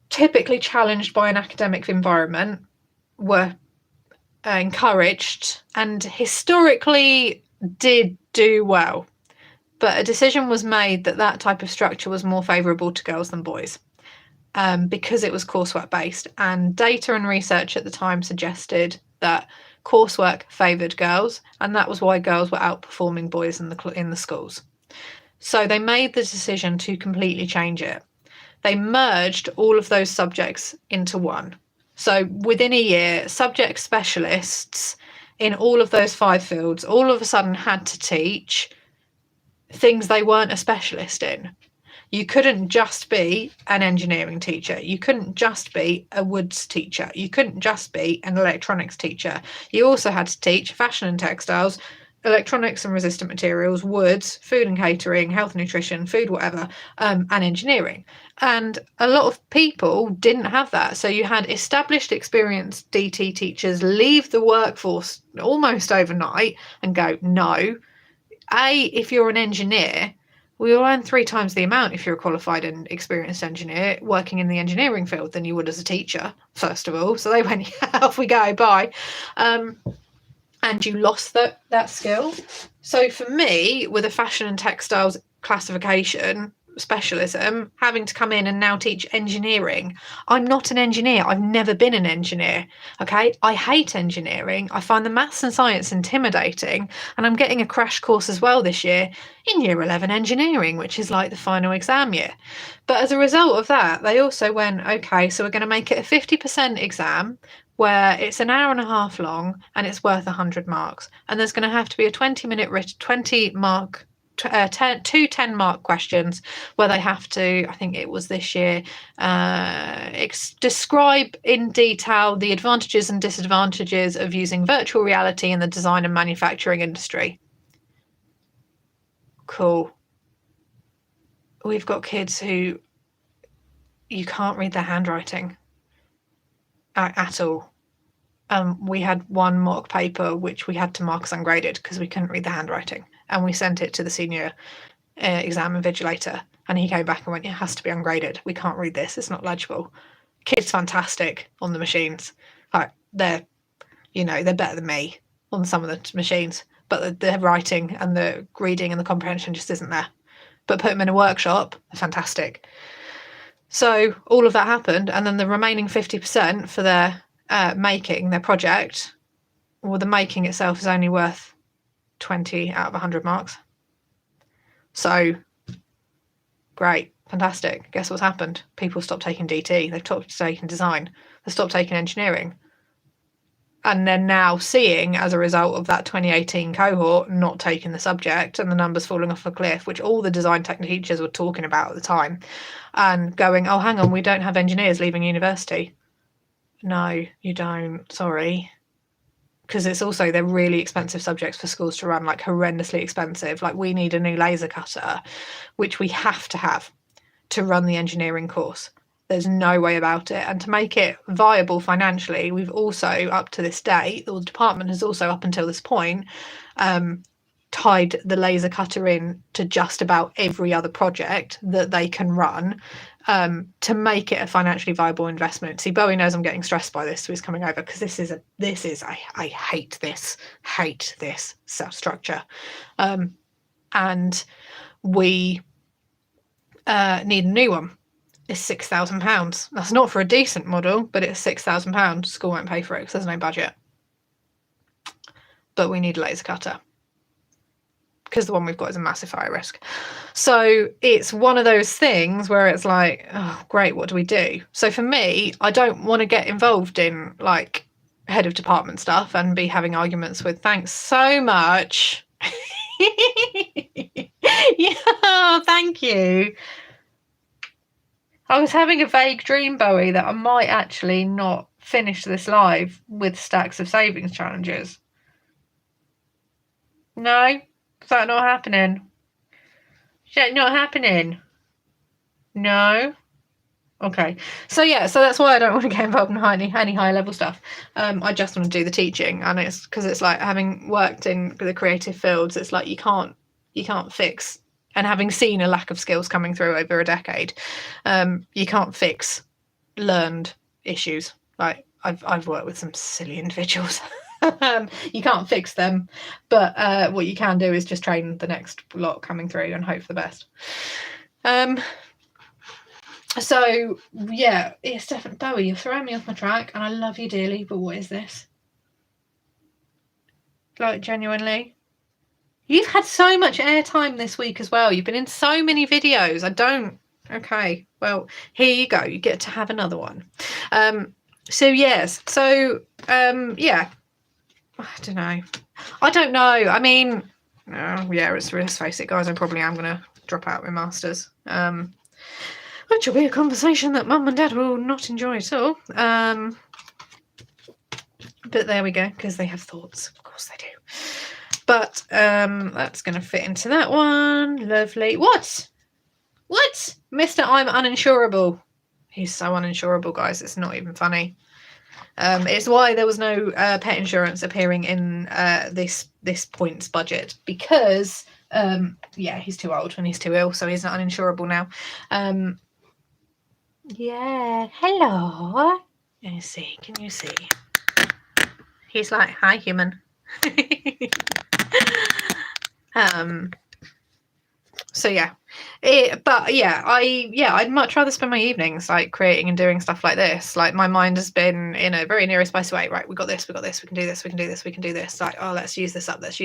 typically challenged by an academic environment were encouraged and historically did do well. But a decision was made that type of structure was more favourable to girls than boys, because it was coursework based, and data and research at the time suggested that coursework favoured girls, and that was why girls were outperforming boys in the schools. So they made the decision to completely change it. They merged all of those subjects into one. So within a year, subject specialists in all of those 5 fields all of a sudden had to teach things they weren't a specialist in. You couldn't just be an engineering teacher. You couldn't just be a woods teacher. You couldn't just be an electronics teacher. You also had to teach fashion and textiles, electronics and resistant materials, woods, food and catering, health and nutrition, food, whatever, and engineering. And a lot of people didn't have that. So you had established, experienced DT teachers leave the workforce almost overnight and go, no, if you're an engineer, we will earn 3 times the amount if you're a qualified and experienced engineer working in the engineering field than you would as a teacher, first of all. So they went, yeah, off we go, bye. And you lost that skill. So for me, with a fashion and textiles classification specialism, having to come in and now teach engineering, I'm not an engineer. I've never been an engineer. Okay, I hate engineering. I find the maths and science intimidating, and I'm getting a crash course as well this year in year 11 engineering, which is like the final exam year. But as a result of that, they also went, okay, so we're going to make it a 50% exam where it's an hour and a half long and it's worth 100 marks, and there's going to have to be a 20 mark two 10-mark questions where they have to, I think it was this year, describe in detail the advantages and disadvantages of using virtual reality in the design and manufacturing industry. Cool. We've got kids who you can't read their handwriting at all. We had one mock paper which we had to mark as ungraded because we couldn't read the handwriting, and we sent it to the senior exam invigilator, and he came back and went, it has to be ungraded, we can't read this, it's not legible. Kids fantastic on the machines, like they're better than me on some of the machines, but the writing and the reading and the comprehension just isn't there. But put them in a workshop, they're fantastic. So all of that happened, and then the remaining 50% for their making, their project, well, the making itself is only worth 20 out of 100 marks. So great, fantastic. Guess what's happened? People stopped taking DT, they've stopped taking design, they've stopped taking engineering. And then now seeing, as a result of that 2018 cohort not taking the subject and the numbers falling off a cliff, which all the design tech teachers were talking about at the time, and going, oh, hang on, we don't have engineers leaving university. No, you don't, sorry. Because it's also, they're really expensive subjects for schools to run, like horrendously expensive. Like we need a new laser cutter, which we have to have to run the engineering course. There's no way about it. And to make it viable financially, we've also, up to this day, the department has also, up until this point, tied the laser cutter in to just about every other project that they can run, to make it a financially viable investment. See, Bowie knows I'm getting stressed by this, so he's coming over, because I hate this structure. And we need a new one. It's £6,000. That's not for a decent model, but it's £6,000. School won't pay for it because there's no budget. But we need a laser cutter because the one we've got is a massive fire risk. So it's one of those things where it's like, oh, great, what do we do? So for me, I don't want to get involved in like head of department stuff and be having arguments with, thanks so much. Yeah, thank you. I was having a vague dream, Bowie, that I might actually not finish this live with stacks of savings challenges. No? Is that not happening? Is that not happening? No? Okay. So yeah, so that's why I don't want to get involved in any higher level stuff. I just want to do the teaching, and it's because it's like, having worked in the creative fields, it's like you can't fix. And having seen a lack of skills coming through over a decade, you can't fix learned issues. Like I've worked with some silly individuals. You can't fix them, but what you can do is just train the next lot coming through and hope for the best. So yeah, it's definitely Bowie. You're throwing me off my track, and I love you dearly, but what is this? Like, genuinely. You've had so much airtime this week as well. You've been in so many videos. Okay, well, here you go. You get to have another one. So yes. So yeah. I don't know. I mean, yeah, let's face it, guys. I probably am going to drop out my masters. Which will be a conversation that Mum and Dad will not enjoy at all. But there we go, because they have thoughts. Of course they do. But that's going to fit into that one. Lovely. What? Mr. I'm uninsurable. He's so uninsurable, guys. It's not even funny. It's why there was no pet insurance appearing in this point's budget, because yeah, he's too old and he's too ill, so he's not uninsurable now. Yeah. Hello. Can you see? He's like, hi, human. So yeah, I'd much rather spend my evenings like creating and doing stuff like this. Like, my mind has been in a very neurospace way. Right, we got this, we can do this. Like, oh, let's use this up, let's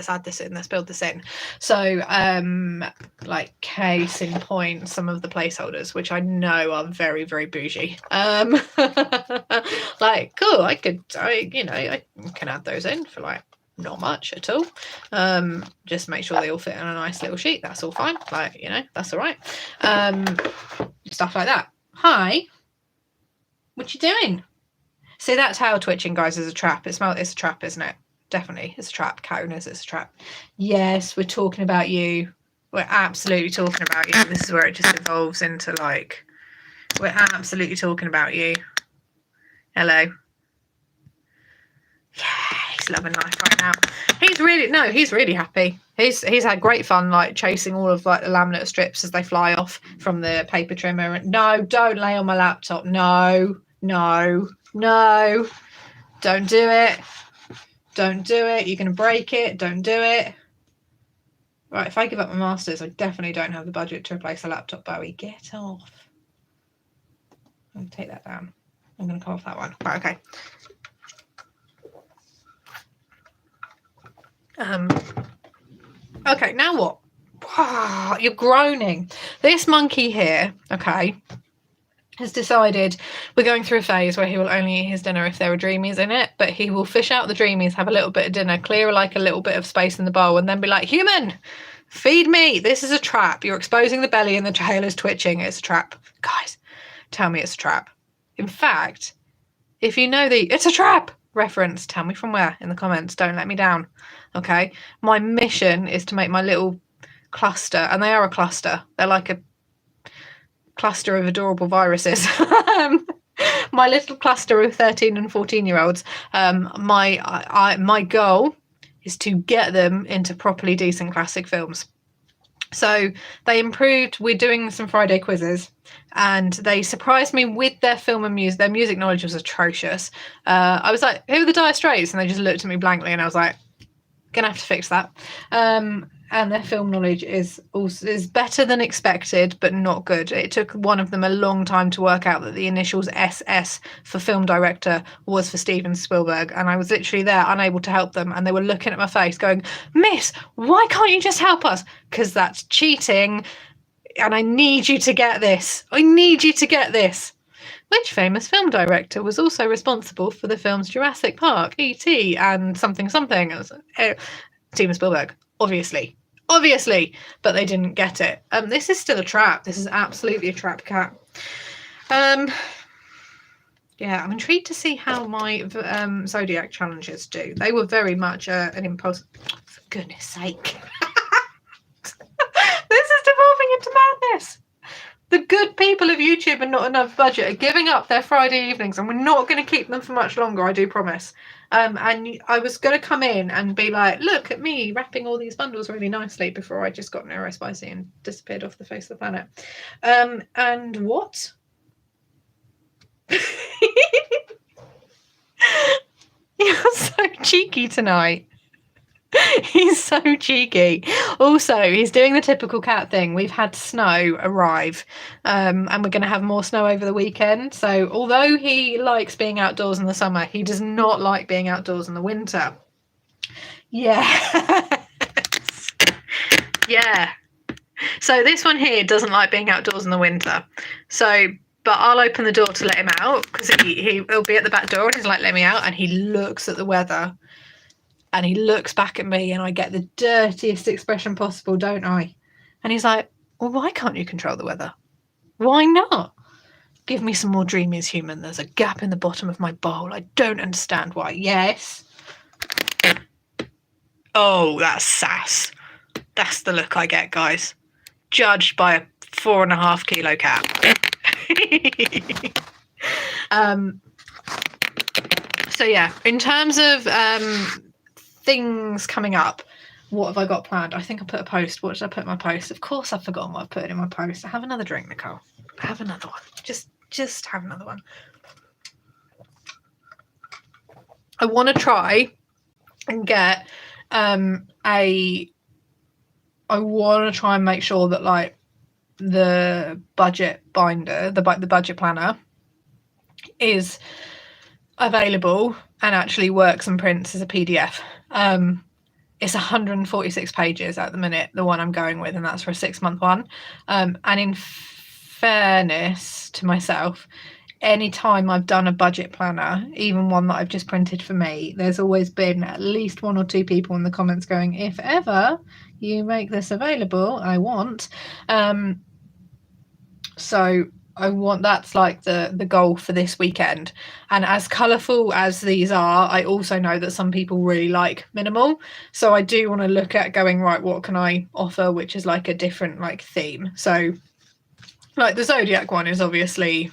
add this in, let's build this in. So like, case in point, some of the placeholders, which I know are very bougie, like, cool, I can add those in for like not much at all. Just make sure they all fit on a nice little sheet. That's all fine. Like, you know, that's all right. Stuff like that. Hi, what you doing? See, that's how twitching, guys, is a trap. It's a trap, isn't it? Definitely, it's a trap. Cat owners, it's a trap. Yes, we're talking about you. We're absolutely talking about you. This is where it just evolves into like, we're absolutely talking about you. Hello. Yeah, he's loving life right now. He's really happy. He's had great fun, like chasing all of like the laminate strips as they fly off from the paper trimmer. And no, don't lay on my laptop. No, don't do it. Don't do it. You're going to break it. Don't do it. Right, if I give up my masters, I definitely don't have the budget to replace a laptop, Bowie. Get off. I'm going to take that down. I'm going to come off that one. Right, okay. Okay, now what? Wow, you're groaning. This monkey here, okay, has decided we're going through a phase where he will only eat his dinner if there are dreamies in it, but he will fish out the dreamies, have a little bit of dinner, clear like a little bit of space in the bowl, and then be like, human, feed me. This is a trap. You're exposing the belly and the tail is twitching. It's a trap. Guys, tell me it's a trap. In fact, if you know the it's a trap reference, tell me from where in the comments. Don't let me down. Okay. My mission is to make my little cluster, and they are a cluster. They're like a cluster of adorable viruses. My little cluster of 13 and 14-year-olds. My goal is to get them into properly decent classic films. So they improved. We're doing some Friday quizzes, and they surprised me with their film and music. Their music knowledge was atrocious. I was like, who are the Dire Straits? And they just looked at me blankly, and I was like, gonna have to fix that. And their film knowledge is better than expected, but not good. It took one of them a long time to work out that the initials SS for film director was for Steven Spielberg, and I was literally there unable to help them, and they were looking at my face going, Miss, why can't you just help us? Because that's cheating, and I need you to get this. Which famous film director was also responsible for the films Jurassic Park, E.T. and something? Steven Spielberg, obviously, but they didn't get it. This is still a trap. This is absolutely a trap, cat. Yeah, I'm intrigued to see how my Zodiac challenges do. They were very much an impulse. For goodness sake. This is devolving into madness. The good people of YouTube and Not Enough Budget are giving up their Friday evenings, and we're not going to keep them for much longer, I do promise. And I was going to come in and be like, look at me wrapping all these bundles really nicely before I just got neurospicy and disappeared off the face of the planet. And what? You're so cheeky tonight. He's so cheeky. Also, he's doing the typical cat thing. We've had snow arrive, and we're going to have more snow over the weekend. So although he likes being outdoors in the summer, he does not like being outdoors in the winter. Yeah. Yeah. So this one here doesn't like being outdoors in the winter. But I'll open the door to let him out, because he'll be at the back door and he's like, let me out. And he looks at the weather. And he looks back at me, and I get the dirtiest expression possible, don't I? And he's like, well, why can't you control the weather? Why not? Give me some more dreamies, human. There's a gap in the bottom of my bowl. I don't understand why. Yes. Oh, that's sass. That's the look I get, guys. Judged by a 4.5 kilo cat. So yeah, in terms of things coming up, what have I got planned? I think I put a post. What did I put in my post? Of course I've forgotten what I put in my post. Have another drink, Nicole. Have another one. Just have another one. I want to try and get I want to try and make sure that like the budget binder, the budget planner is available and actually works and prints as a PDF. It's 146 pages at the minute, the one I'm going with, and that's for a 6-month one. And in fairness to myself, anytime I've done a budget planner, even one that I've just printed for me, there's always been at least 1 or 2 people in the comments going, if ever you make this available, I want. So I want, that's like the goal for this weekend. And as colourful as these are, I also know that some people really like minimal. So I do want to look at going, right, what can I offer which is like a different like theme. So like the Zodiac one is obviously,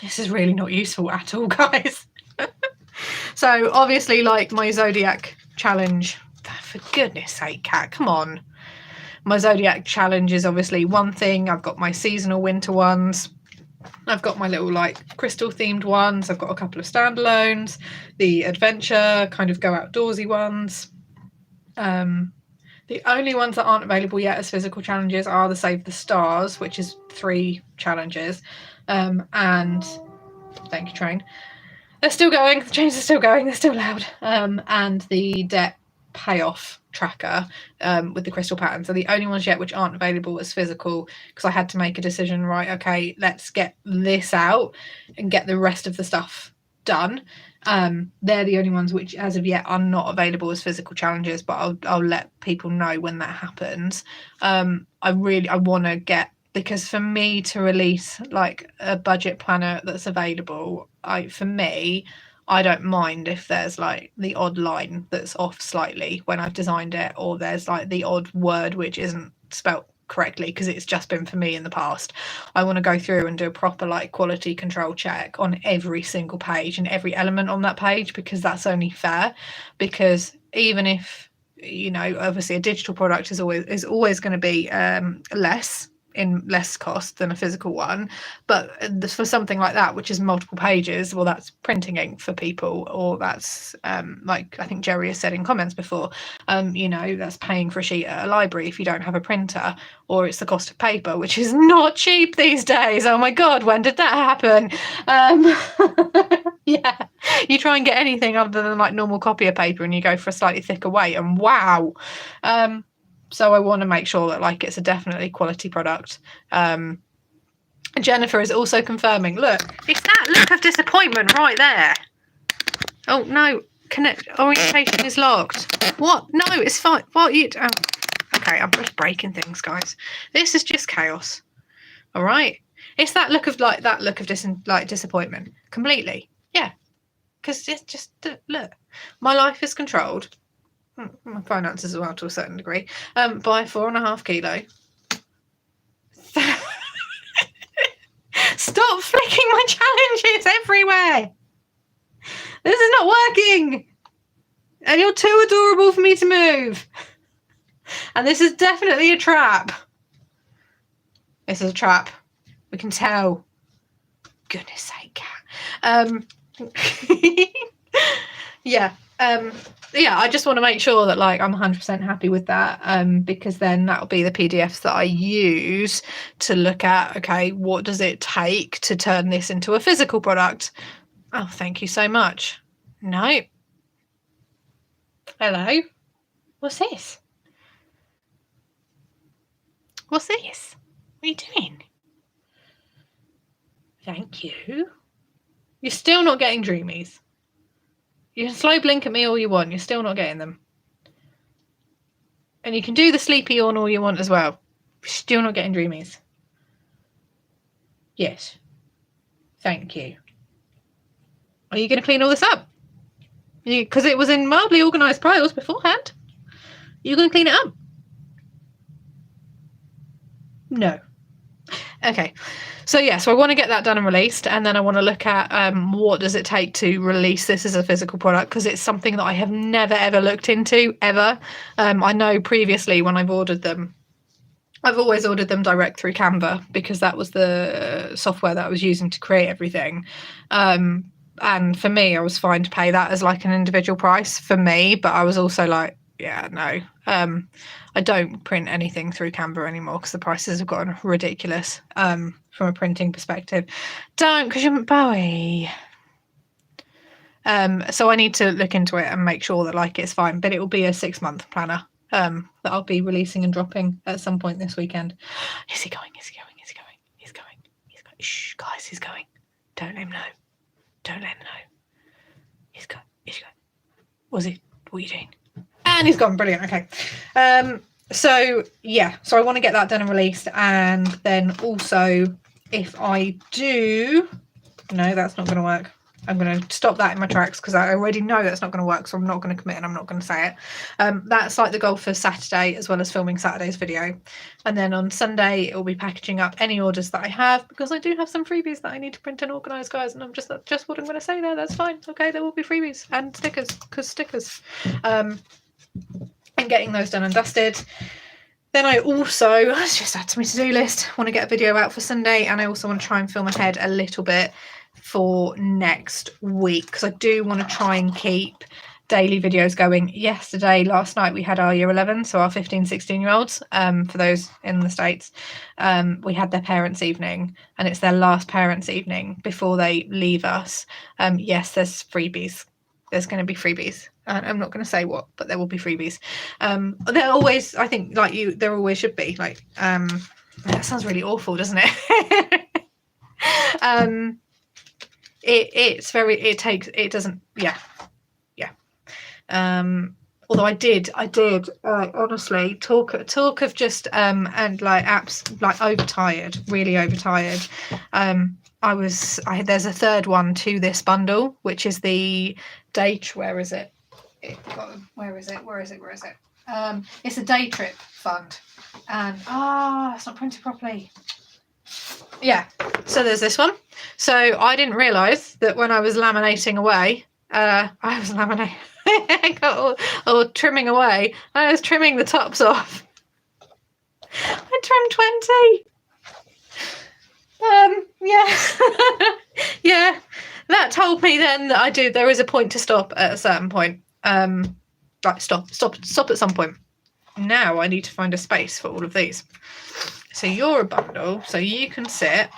this is really not useful at all, guys. So obviously like my Zodiac challenge, for goodness sake, Kat, come on. My Zodiac challenge is obviously one thing. I've got my seasonal winter ones. I've got my little like crystal themed ones. I've got a couple of standalones, the adventure kind of go outdoorsy ones. The only ones that aren't available yet as physical challenges are the Save the Stars, which is 3 challenges. And thank you, train. They're still going. The trains are still going. They're still loud. And the debt payoff tracker with the crystal patterns are the only ones yet which aren't available as physical, because I had to make a decision, right, okay, let's get this out and get the rest of the stuff done. They're the only ones which as of yet are not available as physical challenges, but I'll let people know when that happens. I want to get, because for me to release like a budget planner that's available, I don't mind if there's like the odd line that's off slightly when I've designed it, or there's like the odd word which isn't spelt correctly, because it's just been for me in the past. I want to go through and do a proper like quality control check on every single page and every element on that page, because that's only fair. Because even if, you know, obviously a digital product is always going to be less cost than a physical one, but for something like that which is multiple pages, well, that's printing ink for people, or that's like I think Jerry has said in comments before, you know, that's paying for a sheet at a library if you don't have a printer, or it's the cost of paper, which is not cheap these days. Oh my god, when did that happen? Yeah, you try and get anything other than like normal copier paper and you go for a slightly thicker weight, and wow. So I want to make sure that like it's a definitely quality product. Jennifer is also confirming, look, it's that look of disappointment right there. Oh no, connect orientation is locked. What? No, it's fine. What you? Oh, okay, I'm just breaking things, guys. This is just chaos. All right, it's that look of disappointment completely. Yeah, because it's just look, my life is controlled. My finances as well to a certain degree, by 4.5 kilo. Stop flicking my challenges everywhere. This is not working. And you're too adorable for me to move. And this is definitely a trap. This is a trap. We can tell. Goodness sake. Yeah. Yeah, I just want to make sure that like I'm 100% happy with that, because then that'll be the PDFs that I use to look at, okay, what does it take to turn this into a physical product? Oh, thank you so much. No. Hello. What's this? What's this? What are you doing? Thank you. You're still not getting dreamies. You can slow blink at me all you want. You're still not getting them. And you can do the sleepy yawn all you want as well. You're still not getting dreamies. Yes. Thank you. Are you going to clean all this up? Because it was in mildly organised piles beforehand. You're going to clean it up? No. Okay. So yeah, so I want to get that done and released, and then I want to look at what does it take to release this as a physical product, because it's something that I have never ever looked into ever. I know previously when I've ordered them, I've always ordered them direct through Canva, because that was the software that I was using to create everything. And for me, I was fine to pay that as like an individual price for me, but I was also like, yeah, no. I don't print anything through Canva anymore because the prices have gotten ridiculous from a printing perspective. Don't, because you're Bowie. So I need to look into it and make sure that like it's fine, but it will be a 6-month planner that I'll be releasing and dropping at some point this weekend. Is he going? Is he going? Is he going? He's going. He's going. Shh, guys, he's going. Don't let him know. Don't let him know. He's gone. What are you doing? And he's gone. Brilliant. Okay. So yeah, so I want to get that done and released, and then also if I do, no, that's not going to work. I'm going to stop that in my tracks because I already know that's not going to work, so I'm not going to commit and I'm not going to say it. That's like the goal for Saturday, as well as filming Saturday's video. And then on Sunday, it will be packaging up any orders that I have, because I do have some freebies that I need to print and organise, guys, and I'm just what I'm going to say there. That's fine. Okay, there will be freebies and stickers, because stickers. And getting those done and dusted. Then I also, let's just add to my to-do list, want to get a video out for Sunday, and I also want to try and film ahead a little bit for next week, because I do want to try and keep daily videos going. Last night we had our year 11, so our 15, 16-year-olds, for those in the States, we had their parents' evening, and it's their last parents' evening before they leave us. Yes, there's freebies. There's going to be freebies. I'm not going to say what, but there will be freebies. There always, I think, like you, there always should be. Like, that sounds really awful, doesn't it? Although I did honestly talk of just and like apps, like really overtired. There's a third one to this bundle, which is the date. Where is it? Where is it? It's a day trip fund, and it's not printed properly. Yeah, so there's this one. So I didn't realise that when I was laminating away, I got all trimming away. I was trimming the tops off. I trimmed 20. Yeah. That told me then that there is a point to stop at a certain point. Like stop at some point. Now I need to find a space for all of these. So you're a bundle, so you can sit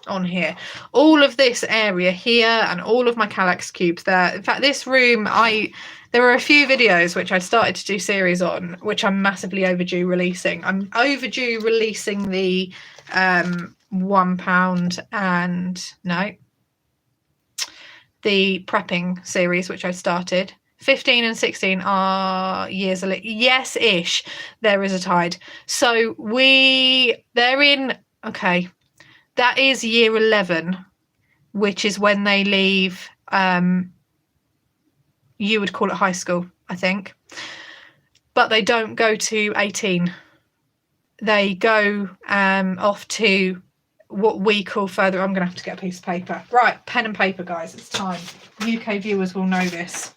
on here. All of this area here and all of my Kallax cubes there. In fact, this room, there were a few videos which I'd started to do series on, which I'm massively overdue releasing. I'm overdue releasing the the prepping series, which I started. 15 and 16 are years a yes-ish. There is a tide. So they're in, okay, that is year 11, which is when they leave, you would call it high school, I think. But they don't go to 18. They go off to what we call further. I'm going to have to get a piece of paper. Right, pen and paper, guys. It's time. UK viewers will know this.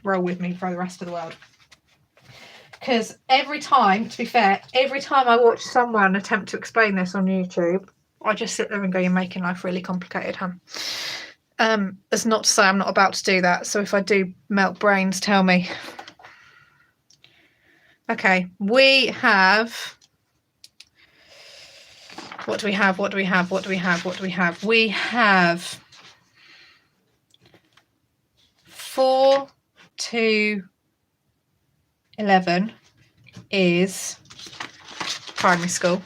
Roll with me for the rest of the world. Because every time I watch someone attempt to explain this on YouTube, I just sit there and go, you're making life really complicated, huh? That's not to say I'm not about to do that. So if I do melt brains, tell me. Okay, we have... What do we have? We have 4 to 11 is primary school.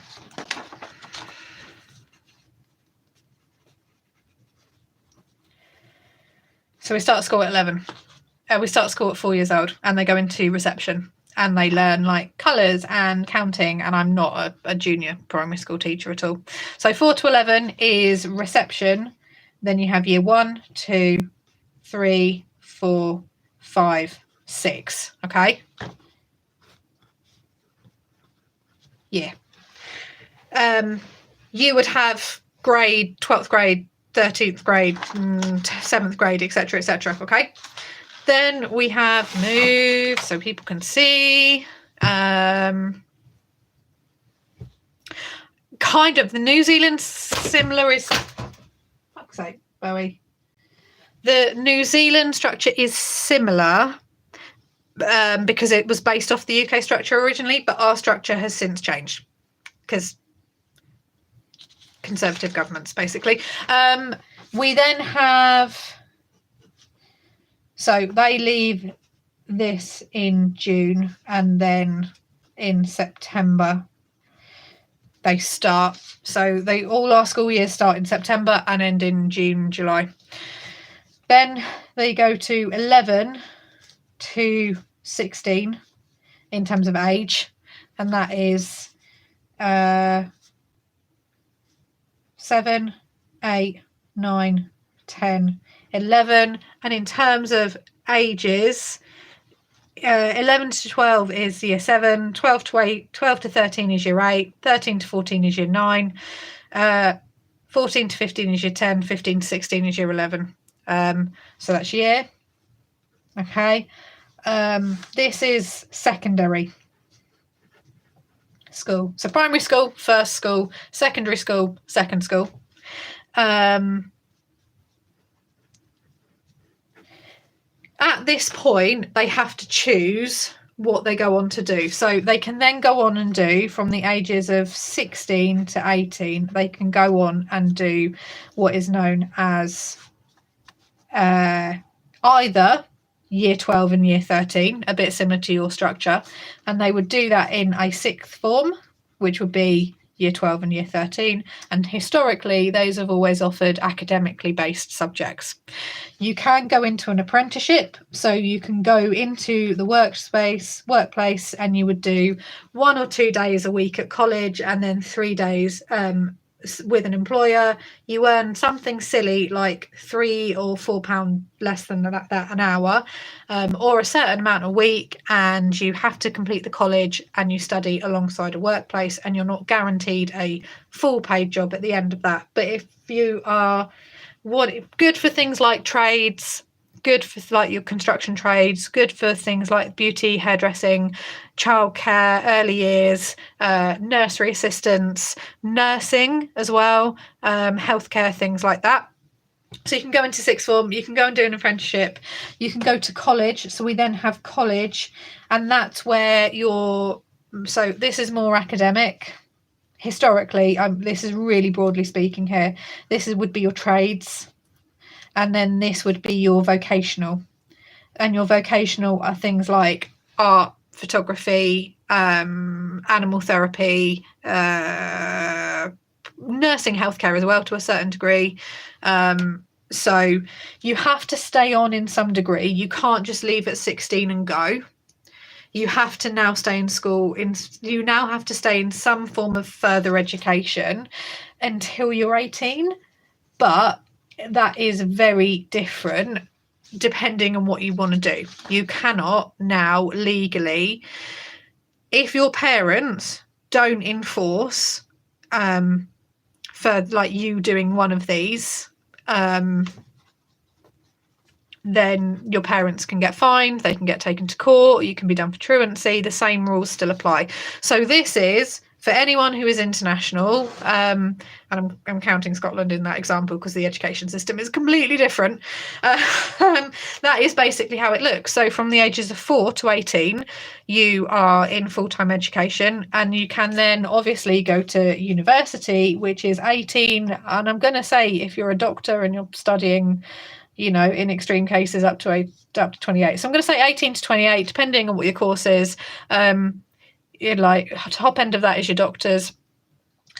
So we start school at 11. We start school at 4 years old, and they go into reception. And they learn like colours and counting, and I'm not a junior primary school teacher at all. So 4 to 11 is reception. Then you have year 1, 2, 3, 4, 5, 6. Okay. Yeah. You would have grade, 12th grade, 13th grade, 7th grade, etc., etc. Okay. Then we have move so people can see. Kind of the New Zealand similar is, fuck's sake, Bowie. The New Zealand structure is similar because it was based off the UK structure originally, but our structure has since changed because Conservative governments, basically. We then have... So they leave this in June, and then in September they start. So they all our school years start in September and end in June, July. Then they go to 11 to 16 in terms of age, and that is 7, 8, 9, 10, 11. And in terms of ages, 11 to 12 is year 7, 12 to 8, 12 to 13 is year 8, 13 to 14 is year 9, 14 to 15 is year 10, 15 to 16 is year 11. So that's year. Okay. This is secondary school. So primary school, first school, secondary school, second school. At this point, they have to choose what they go on to do. So they can then go on and do, from the ages of 16 to 18, they can go on and do what is known as either year 12 and year 13, a bit similar to your structure, and they would do that in a sixth form, which would be year 12 and year 13, and historically those have always offered academically based subjects. You can go into an apprenticeship, so you can go into the workplace, and you would do 1 or 2 days a week at college and then 3 days with an employer. You earn something silly like £3 or £4 less than that an hour, or a certain amount a week, and you have to complete the college and you study alongside a workplace, and you're not guaranteed a full paid job at the end of that. But if you are good for things like trades, good for like your construction trades, good for things like beauty, hairdressing, childcare, early years, nursery assistants, nursing as well, healthcare, things like that. So you can go into sixth form, you can go and do an apprenticeship, you can go to college. So we then have college, and that's where so this is more academic. Historically, this is really broadly speaking here, would be your trades, and then this would be your vocational. And your vocational are things like art, photography, animal therapy, nursing, healthcare as well to a certain degree. So you have to stay on in some degree. You can't just leave at 16 and go. You have to now stay in school. You now have to stay in some form of further education until you're 18. But that is very different depending on what you want to do. You cannot now legally, if your parents don't enforce for like you doing one of these, then your parents can get fined, they can get taken to court, you can be done for truancy. The same rules still apply. So this is for anyone who is international, and I'm counting Scotland in that example because the education system is completely different. That is basically how it looks. So from the ages of 4 to 18, you are in full-time education, and you can then obviously go to university, which is 18. And I'm going to say if you're a doctor and you're studying, in extreme cases up to 28. So I'm going to say 18 to 28, depending on what your course is. Like top end of that is your doctors.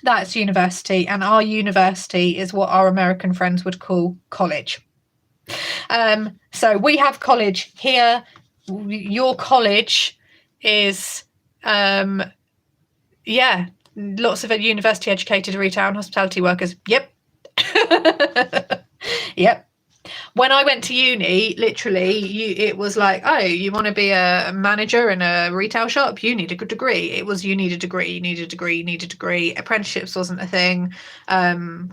That's university, and our university is what our American friends would call college. So we have college here. Your college is lots of university educated retail and hospitality workers. Yep. Yep. When I went to uni, literally, it was like, oh, you want to be a manager in a retail shop? You need a good degree. It was, you need a degree, you need a degree, you need a degree. Apprenticeships wasn't a thing.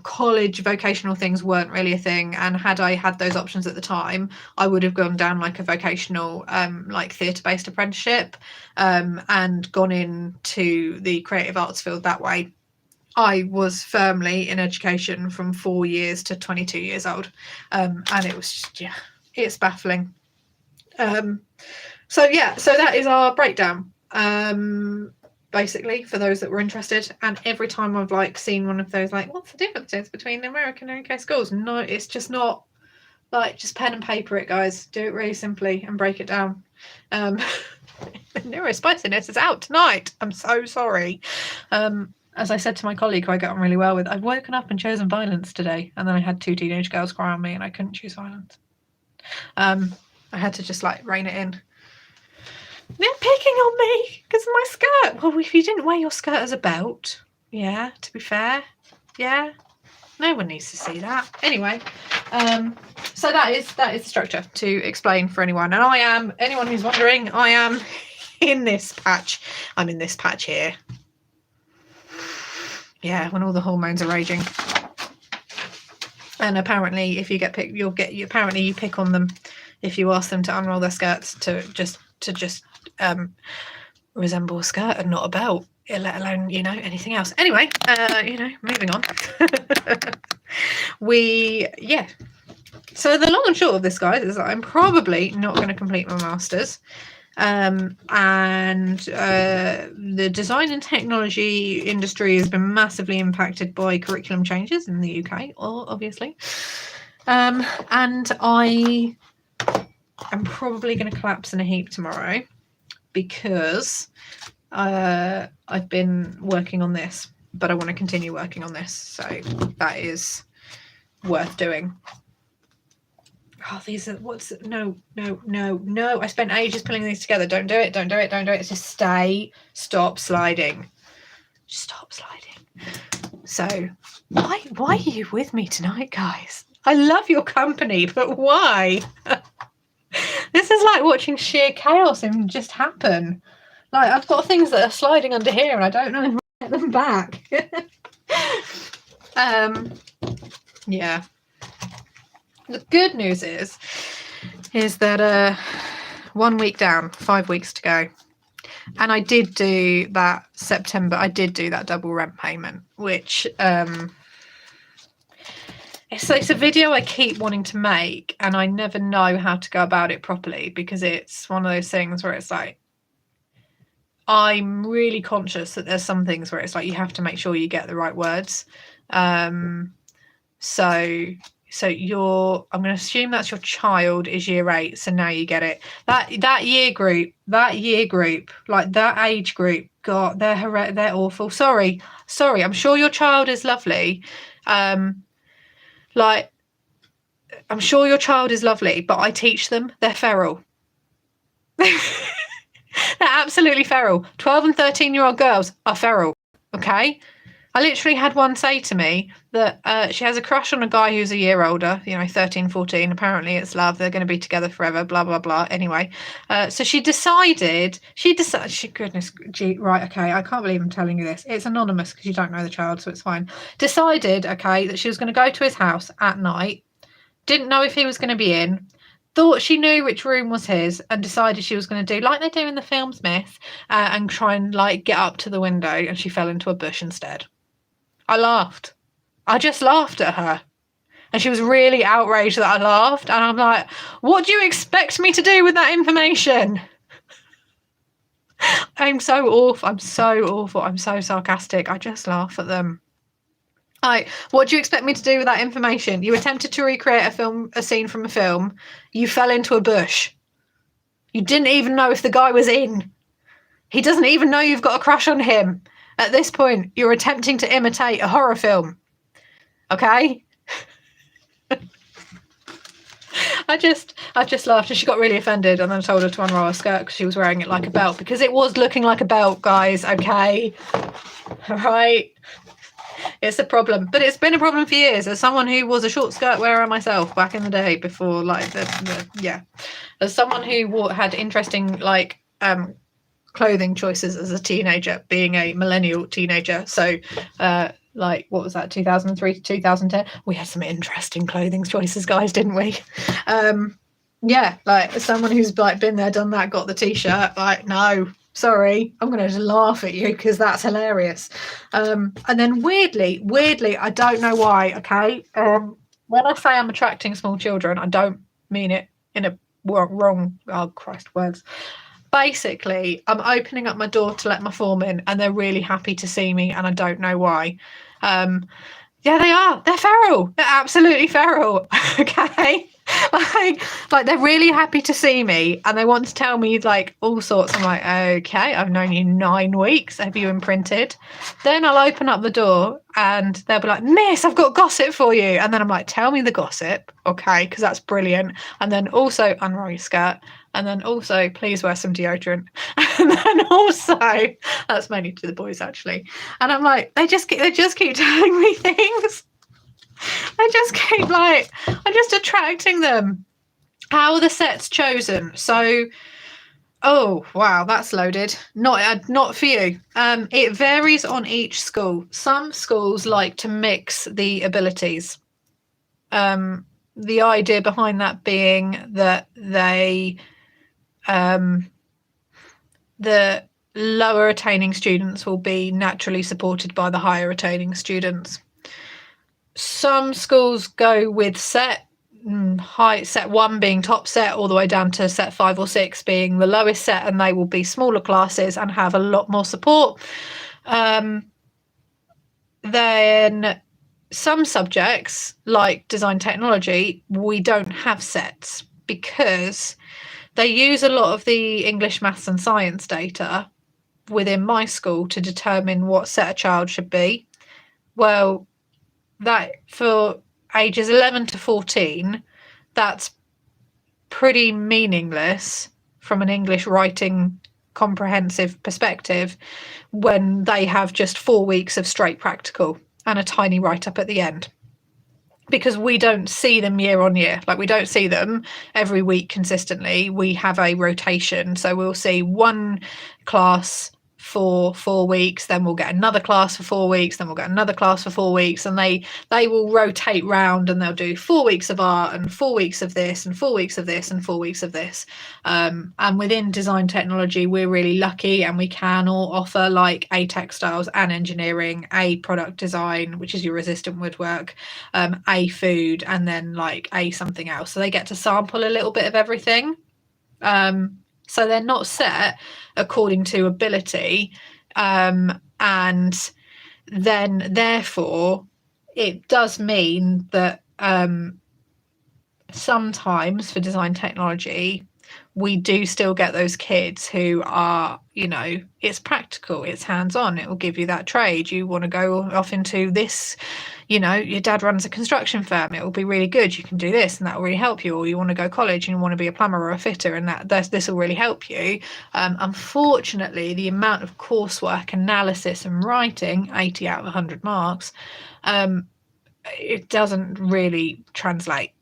College, vocational things weren't really a thing. And had I had those options at the time, I would have gone down like a vocational, like theatre-based apprenticeship, and gone into the creative arts field that way. I was firmly in education from 4 years to 22 years old. And it was just, it's baffling. So that is our breakdown, basically, for those that were interested. And every time I've seen one of those, what's the differences between American and UK schools? No, it's just not just pen and paper it, guys. Do it really simply and break it down. Neurospiciness is out tonight. I'm so sorry. as I said to my colleague who I get on really well with, I've woken up and chosen violence today, and then I had 2 teenage girls cry on me, and I couldn't choose violence. I had to just like rein it in. They're picking on me because of my skirt. Well, if you didn't wear your skirt as a belt, yeah, to be fair, yeah, no one needs to see that. Anyway, so that is the structure to explain for anyone. And anyone who's wondering, I am in this patch. I'm in this patch here. Yeah, when all the hormones are raging. And apparently, if you get picked, apparently you pick on them if you ask them to unroll their skirts to just resemble a skirt and not a belt, let alone, you know, anything else. Anyway, you know, moving on. So the long and short of this, guys, is that I'm probably not going to complete my master's. And the design and technology industry has been massively impacted by curriculum changes in the UK, obviously. And I am probably going to collapse in a heap tomorrow because I've been working on this, but I want to continue working on this. So that is worth doing. Oh, these are no. I spent ages pulling these together. Don't do it. Just stop sliding. Just stop sliding. So why are you with me tonight, guys? I love your company, but why? This is like watching sheer chaos and just happen. Like, I've got things that are sliding under here and I don't know if I get them back. Yeah. The good news is that 1 week down, 5 weeks to go. And I did do that September. I did do that double rent payment, which it's a video I keep wanting to make, and I never know how to go about it properly because it's one of those things where it's like, I'm really conscious that there's some things where it's like you have to make sure you get the right words. So I'm going to assume that's your child is year 8, so now you get it. That year group, like that age group, God, they're awful. Sorry, I'm sure your child is lovely. Like, I'm sure your child is lovely, but I teach them. They're feral. They're absolutely feral. 12 and 13-year-old girls are feral, okay? I literally had one say to me that she has a crush on a guy who's a year older, 13, 14. Apparently it's love. They're going to be together forever, blah, blah, blah. Anyway, so she decided, goodness, gee, right, okay, I can't believe I'm telling you this. It's anonymous because you don't know the child, so it's fine. Decided, okay, that she was going to go to his house at night. Didn't know if he was going to be in. Thought she knew which room was his and decided she was going to do like they do in the films Myth and try and like get up to the window, and she fell into a bush instead. I laughed. I just laughed at her. And she was really outraged that I laughed. And I'm like, what do you expect me to do with that information? I'm so awful. I'm so awful. I'm so sarcastic. I just laugh at them. What do you expect me to do with that information? You attempted to recreate a scene from a film. You fell into a bush. You didn't even know if the guy was in. He doesn't even know you've got a crush on him. At this point, you're attempting to imitate a horror film. Okay? I just laughed, and she got really offended, and then I told her to unroll her skirt because she was wearing it like a belt, because it was looking like a belt, guys, okay? All right? It's a problem, but it's been a problem for years. As someone who was a short skirt wearer myself back in the day, before like as someone who had interesting like clothing choices as a teenager, being a millennial teenager. So like, what was that, 2003 to 2010? We had some interesting clothing choices, guys, didn't we? Yeah, like as someone who's like been there, done that, got the t-shirt, like, no, sorry, I'm going to just laugh at you because that's hilarious. And then weirdly, I don't know why, okay? When I say I'm attracting small children, I don't mean it in a wrong, oh Christ, words. Basically, I'm opening up my door to let my form in, and they're really happy to see me, and I don't know why. Yeah, they are. They're feral. They're absolutely feral. Okay. like they're really happy to see me and they want to tell me like all sorts. I'm like, okay, I've known you 9 weeks. Have you imprinted? Then I'll open up the door and they'll be like, Miss, I've got gossip for you. And then I'm like, tell me the gossip. Okay, because that's brilliant. And then also unroll your skirt. And then also, please wear some deodorant. And then also, that's mainly to the boys actually. And I'm like, they just keep telling me things. I just keep like, I'm just attracting them. How are the sets chosen? So, oh wow, that's loaded. Not for you. It varies on each school. Some schools like to mix the abilities. The idea behind that being that they, the lower attaining students will be naturally supported by the higher attaining students. Some schools go with set 1 being top set all the way down to set 5 or 6 being the lowest set, and they will be smaller classes and have a lot more support. Then some subjects like design technology, we don't have sets because they use a lot of the English, maths and science data within my school to determine what set a child should be. Well, that for ages 11 to 14, that's pretty meaningless from an English writing comprehensive perspective when they have just 4 weeks of straight practical and a tiny write-up at the end. Because we don't see them year on year. Like, we don't see them every week consistently. We have a rotation. So we'll see one class for 4 weeks, then we'll get another class for 4 weeks, then we'll get another class for 4 weeks, and they will rotate round, and they'll do 4 weeks of art and 4 weeks of this and 4 weeks of this and 4 weeks of this. And within design technology, we're really lucky, and we can all offer like a textiles and engineering, a product design, which is your resistant woodwork, a food, and then like a something else. So they get to sample a little bit of everything. So they're not set according to ability, and then therefore it does mean that sometimes for design technology we do still get those kids who are, you know, it's practical, it's hands-on, it will give you that trade. You want to go off into this, you know, your dad runs a construction firm, it will be really good, you can do this and that will really help you. Or you want to go college and you want to be a plumber or a fitter, and this will really help you. Unfortunately, the amount of coursework, analysis and writing, 80 out of 100 marks, it doesn't really translate.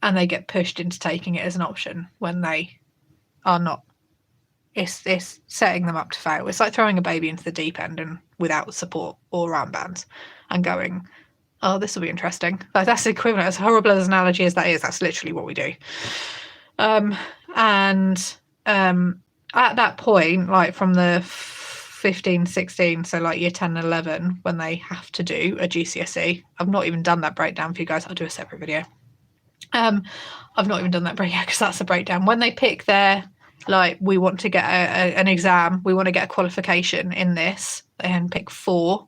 And they get pushed into taking it as an option when they are not. It's setting them up to fail. It's like throwing a baby into the deep end and without support or armbands and going, oh, this will be interesting. Like, that's the equivalent. As horrible as an analogy as that is, that's literally what we do. At that point, like from the 15, 16, so like year 10 and 11, when they have to do a GCSE, I've not even done that breakdown for you guys. I'll do a separate video. I've not even done that breakdown because that's a breakdown. When they pick their, like, we want to get an exam, we want to get a qualification in this, and pick 4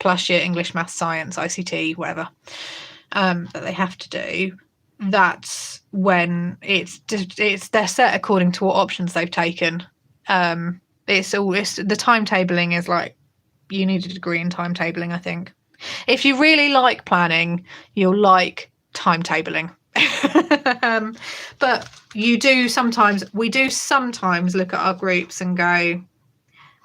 plus your English, maths, science, ICT, whatever, that they have to do. That's when it's they're set according to what options they've taken. It's the timetabling is like, you need a degree in timetabling, I think. If you really like planning, you'll like timetabling. But we do sometimes look at our groups and go,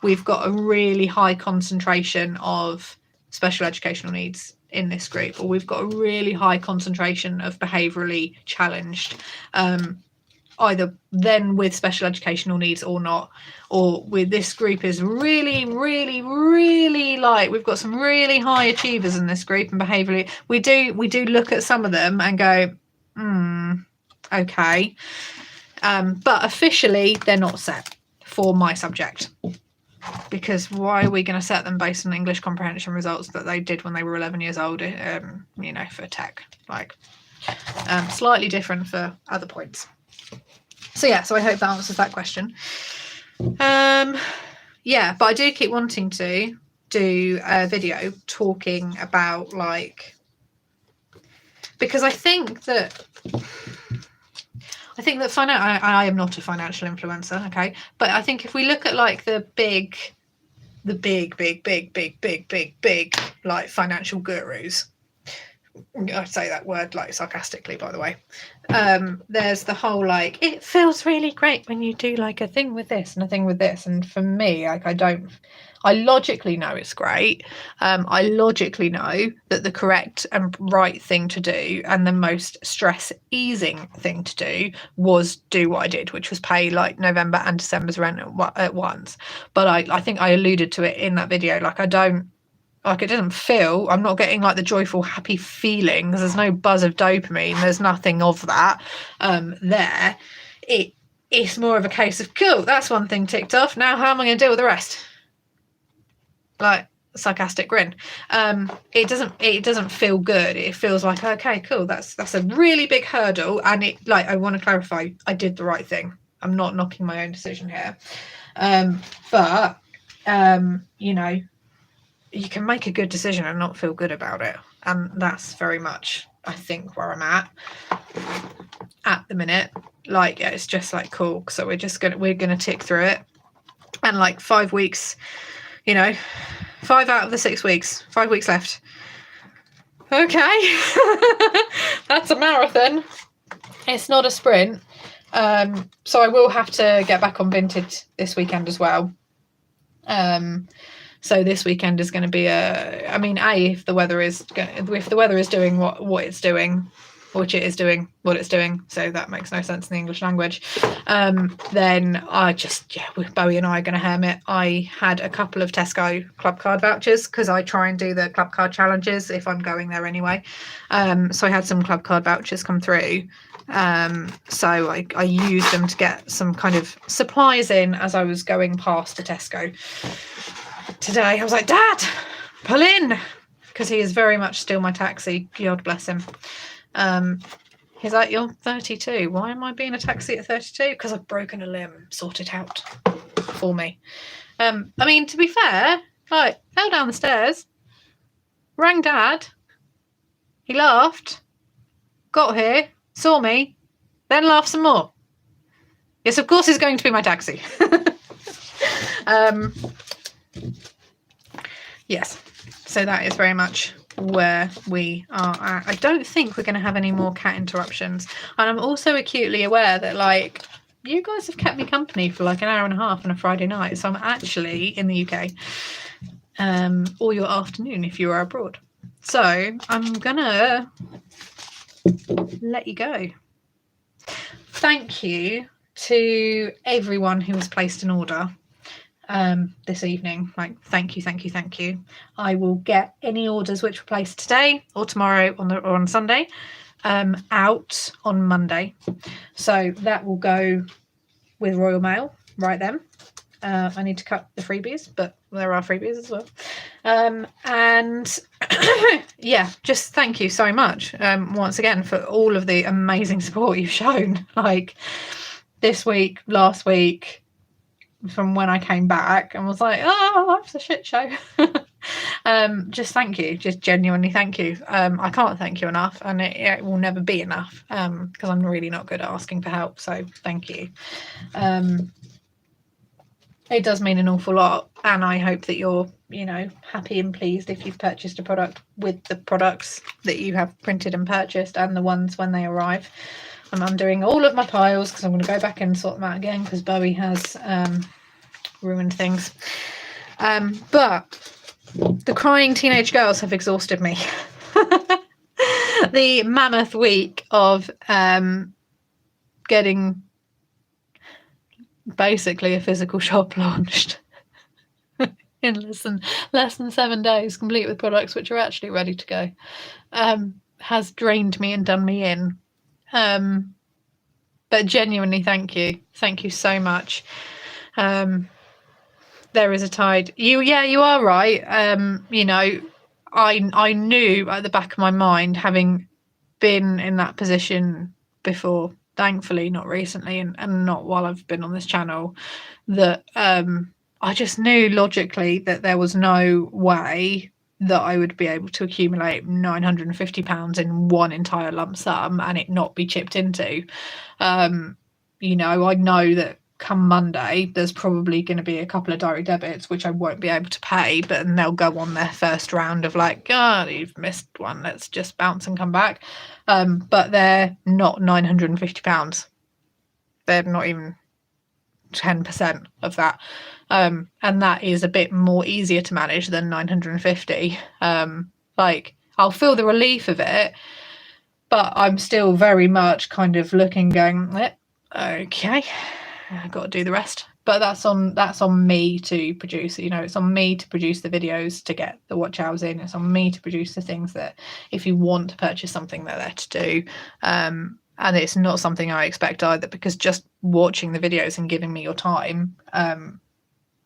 we've got a really high concentration of special educational needs in this group, or we've got a really high concentration of behaviourally challenged, either then with special educational needs or not, or with this group is really, really, really, like, we've got some really high achievers in this group, and behaviourally we do look at some of them and go, okay, but officially they're not set for my subject, because why are we going to set them based on English comprehension results that they did when they were 11 years old, you know, for tech? Like, slightly different for other points. So yeah, so I hope that answers that question. Yeah, but I do keep wanting to do a video talking about, like, because I think that I am not a financial influencer, okay, but I think if we look at like the big like financial gurus, I say that word like sarcastically, by the way. There's the whole like, it feels really great when you do like a thing with this and a thing with this, and for me, like I logically know it's great. I logically know that the correct and right thing to do and the most stress easing thing to do was do what I did, which was pay like November and December's rent at once. But I think I alluded to it in that video. Like it doesn't feel, I'm not getting like the joyful, happy feelings. There's no buzz of dopamine. There's nothing of that there. It's more of a case of, cool, that's one thing ticked off. Now how am I going to deal with the rest? Like sarcastic grin. It doesn't feel good. It feels like, okay, cool, that's a really big hurdle. And it, like, I want to clarify, I did the right thing. I'm not knocking my own decision here. But you know, you can make a good decision and not feel good about it, and that's very much, I think, where I'm at the minute. Like, yeah, it's just like, cool, so we're gonna tick through it, and like 5 weeks, you know, 5 out of the 6 weeks, 5 weeks left. Okay. That's a marathon. It's not a sprint. So I will have to get back on Vinted this weekend as well. So this weekend is going to be if the weather is doing what it's doing, which it is doing what it's doing, so that makes no sense in the English language, then Bowie and I are going to hermit. I had a couple of Tesco club card vouchers because I try and do the club card challenges if I'm going there anyway. So I had some club card vouchers come through. So I used them to get some kind of supplies in as I was going past a Tesco today. I was like, Dad, pull in, because he is very much still my taxi. God bless him. He's like, you're 32. Why am I being a taxi at 32? Because I've broken a limb. Sort it out for me. I mean, to be fair, like, fell down the stairs, rang Dad. He laughed, got here, saw me, then laughed some more. Yes, of course he's going to be my taxi. Yes, so that is very much where we are at. I don't think we're going to have any more cat interruptions, and I'm also acutely aware that, like, you guys have kept me company for like an hour and a half on a Friday night, so I'm actually in the UK, or your afternoon if you are abroad. So I'm gonna let you go. Thank you to everyone who has placed an order this evening. Like, thank you. I will get any orders which were placed today or tomorrow or on Sunday out on Monday, so that will go with Royal Mail right then. I need to cut the freebies, but there are freebies as well. And yeah, just thank you so much once again for all of the amazing support you've shown, like this week, last week, from when I came back and was like, oh, life's a shit show. Just thank you, just genuinely thank you. I can't thank you enough, and it will never be enough, because I'm really not good at asking for help, so thank you. It does mean an awful lot, and I hope that you're, you know, happy and pleased if you've purchased a product with the products that you have printed and purchased and the ones when they arrive. And I'm doing all of my piles because I'm going to go back and sort them out again because Bowie has ruined things. But the crying teenage girls have exhausted me. The mammoth week of getting basically a physical shop launched in less than 7 days, complete with products which are actually ready to go, has drained me and done me in. But genuinely, thank you so much. There is a tide. You are right. You know, I knew at the back of my mind, having been in that position before, thankfully not recently and not while I've been on this channel, that I just knew logically that there was no way that I would be able to accumulate £950 in one entire lump sum and it not be chipped into. You know, I know that come Monday there's probably going to be a couple of direct debits which I won't be able to pay, but then they'll go on their first round of like, oh, you've missed one, let's just bounce and come back. But they're not £950. They're not even 10% of that. And that is a bit more easier to manage than 950. Like, I'll feel the relief of it, but I'm still very much kind of looking, going, okay, I've got to do the rest. But that's on me to produce. You know, it's on me to produce the videos to get the watch hours in. It's on me to produce the things that, if you want to purchase something, they're there to do. And it's not something I expect either, because just watching the videos and giving me your time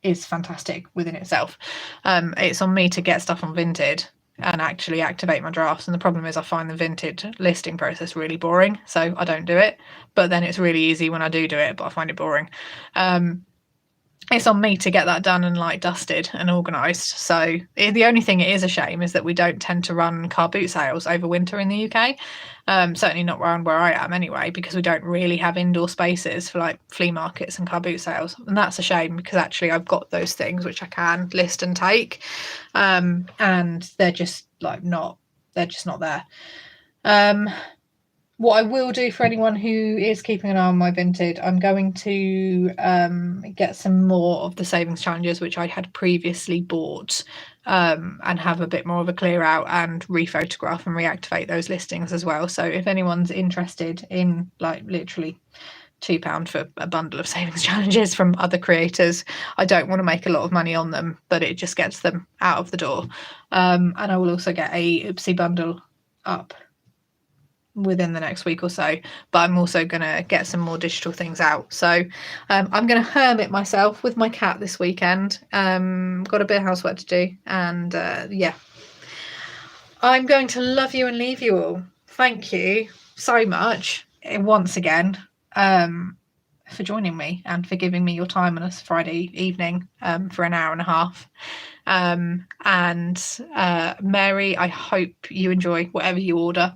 is fantastic within itself. It's on me to get stuff on Vinted and actually activate my drafts. And the problem is I find the Vinted listing process really boring, so I don't do it. But then it's really easy when I do it, but I find it boring. It's on me to get that done and like dusted and organised. So the only thing it is a shame is that we don't tend to run car boot sales over winter in the UK. Certainly not around where I am anyway, because we don't really have indoor spaces for like flea markets and car boot sales. And that's a shame, because actually I've got those things which I can list and take. And they're just like not there. What I will do for anyone who is keeping an eye on my Vinted, I'm going to get some more of the savings challenges which I had previously bought, and have a bit more of a clear out and rephotograph and reactivate those listings as well. So if anyone's interested in like literally £2 for a bundle of savings challenges from other creators, I don't want to make a lot of money on them, but it just gets them out of the door. And I will also get a Oopsie bundle up within the next week or so, but I'm also going to get some more digital things out. So I'm going to hermit myself with my cat this weekend. Got a bit of housework to do, and yeah, I'm going to love you and leave you all. Thank you so much once again for joining me and for giving me your time on a Friday evening for an hour and a half. And Mary, I hope you enjoy whatever you order.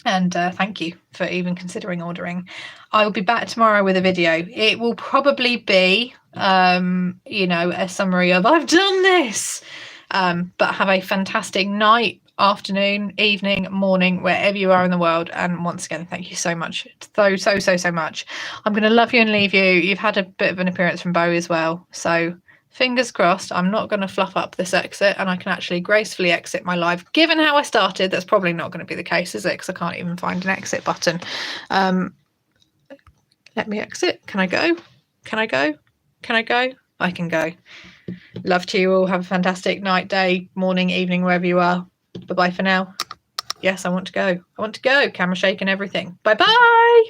And thank you for even considering ordering. I will be back tomorrow with a video. It will probably be, you know, a summary of I've done this. But have a fantastic night, afternoon, evening, morning, wherever you are in the world. And once again, thank you so much. So much. I'm going to love you and leave you. You've had a bit of an appearance from Bo as well. So fingers crossed, I'm not going to fluff up this exit and I can actually gracefully exit my live. Given how I started, that's probably not going to be the case, is it? Because I can't even find an exit button. Let me exit. Can I go? Can I go? Can I go? I can go. Love to you all. Have a fantastic night, day, morning, evening, wherever you are. Bye-bye for now. Yes, I want to go. I want to go. Camera shake and everything. Bye-bye.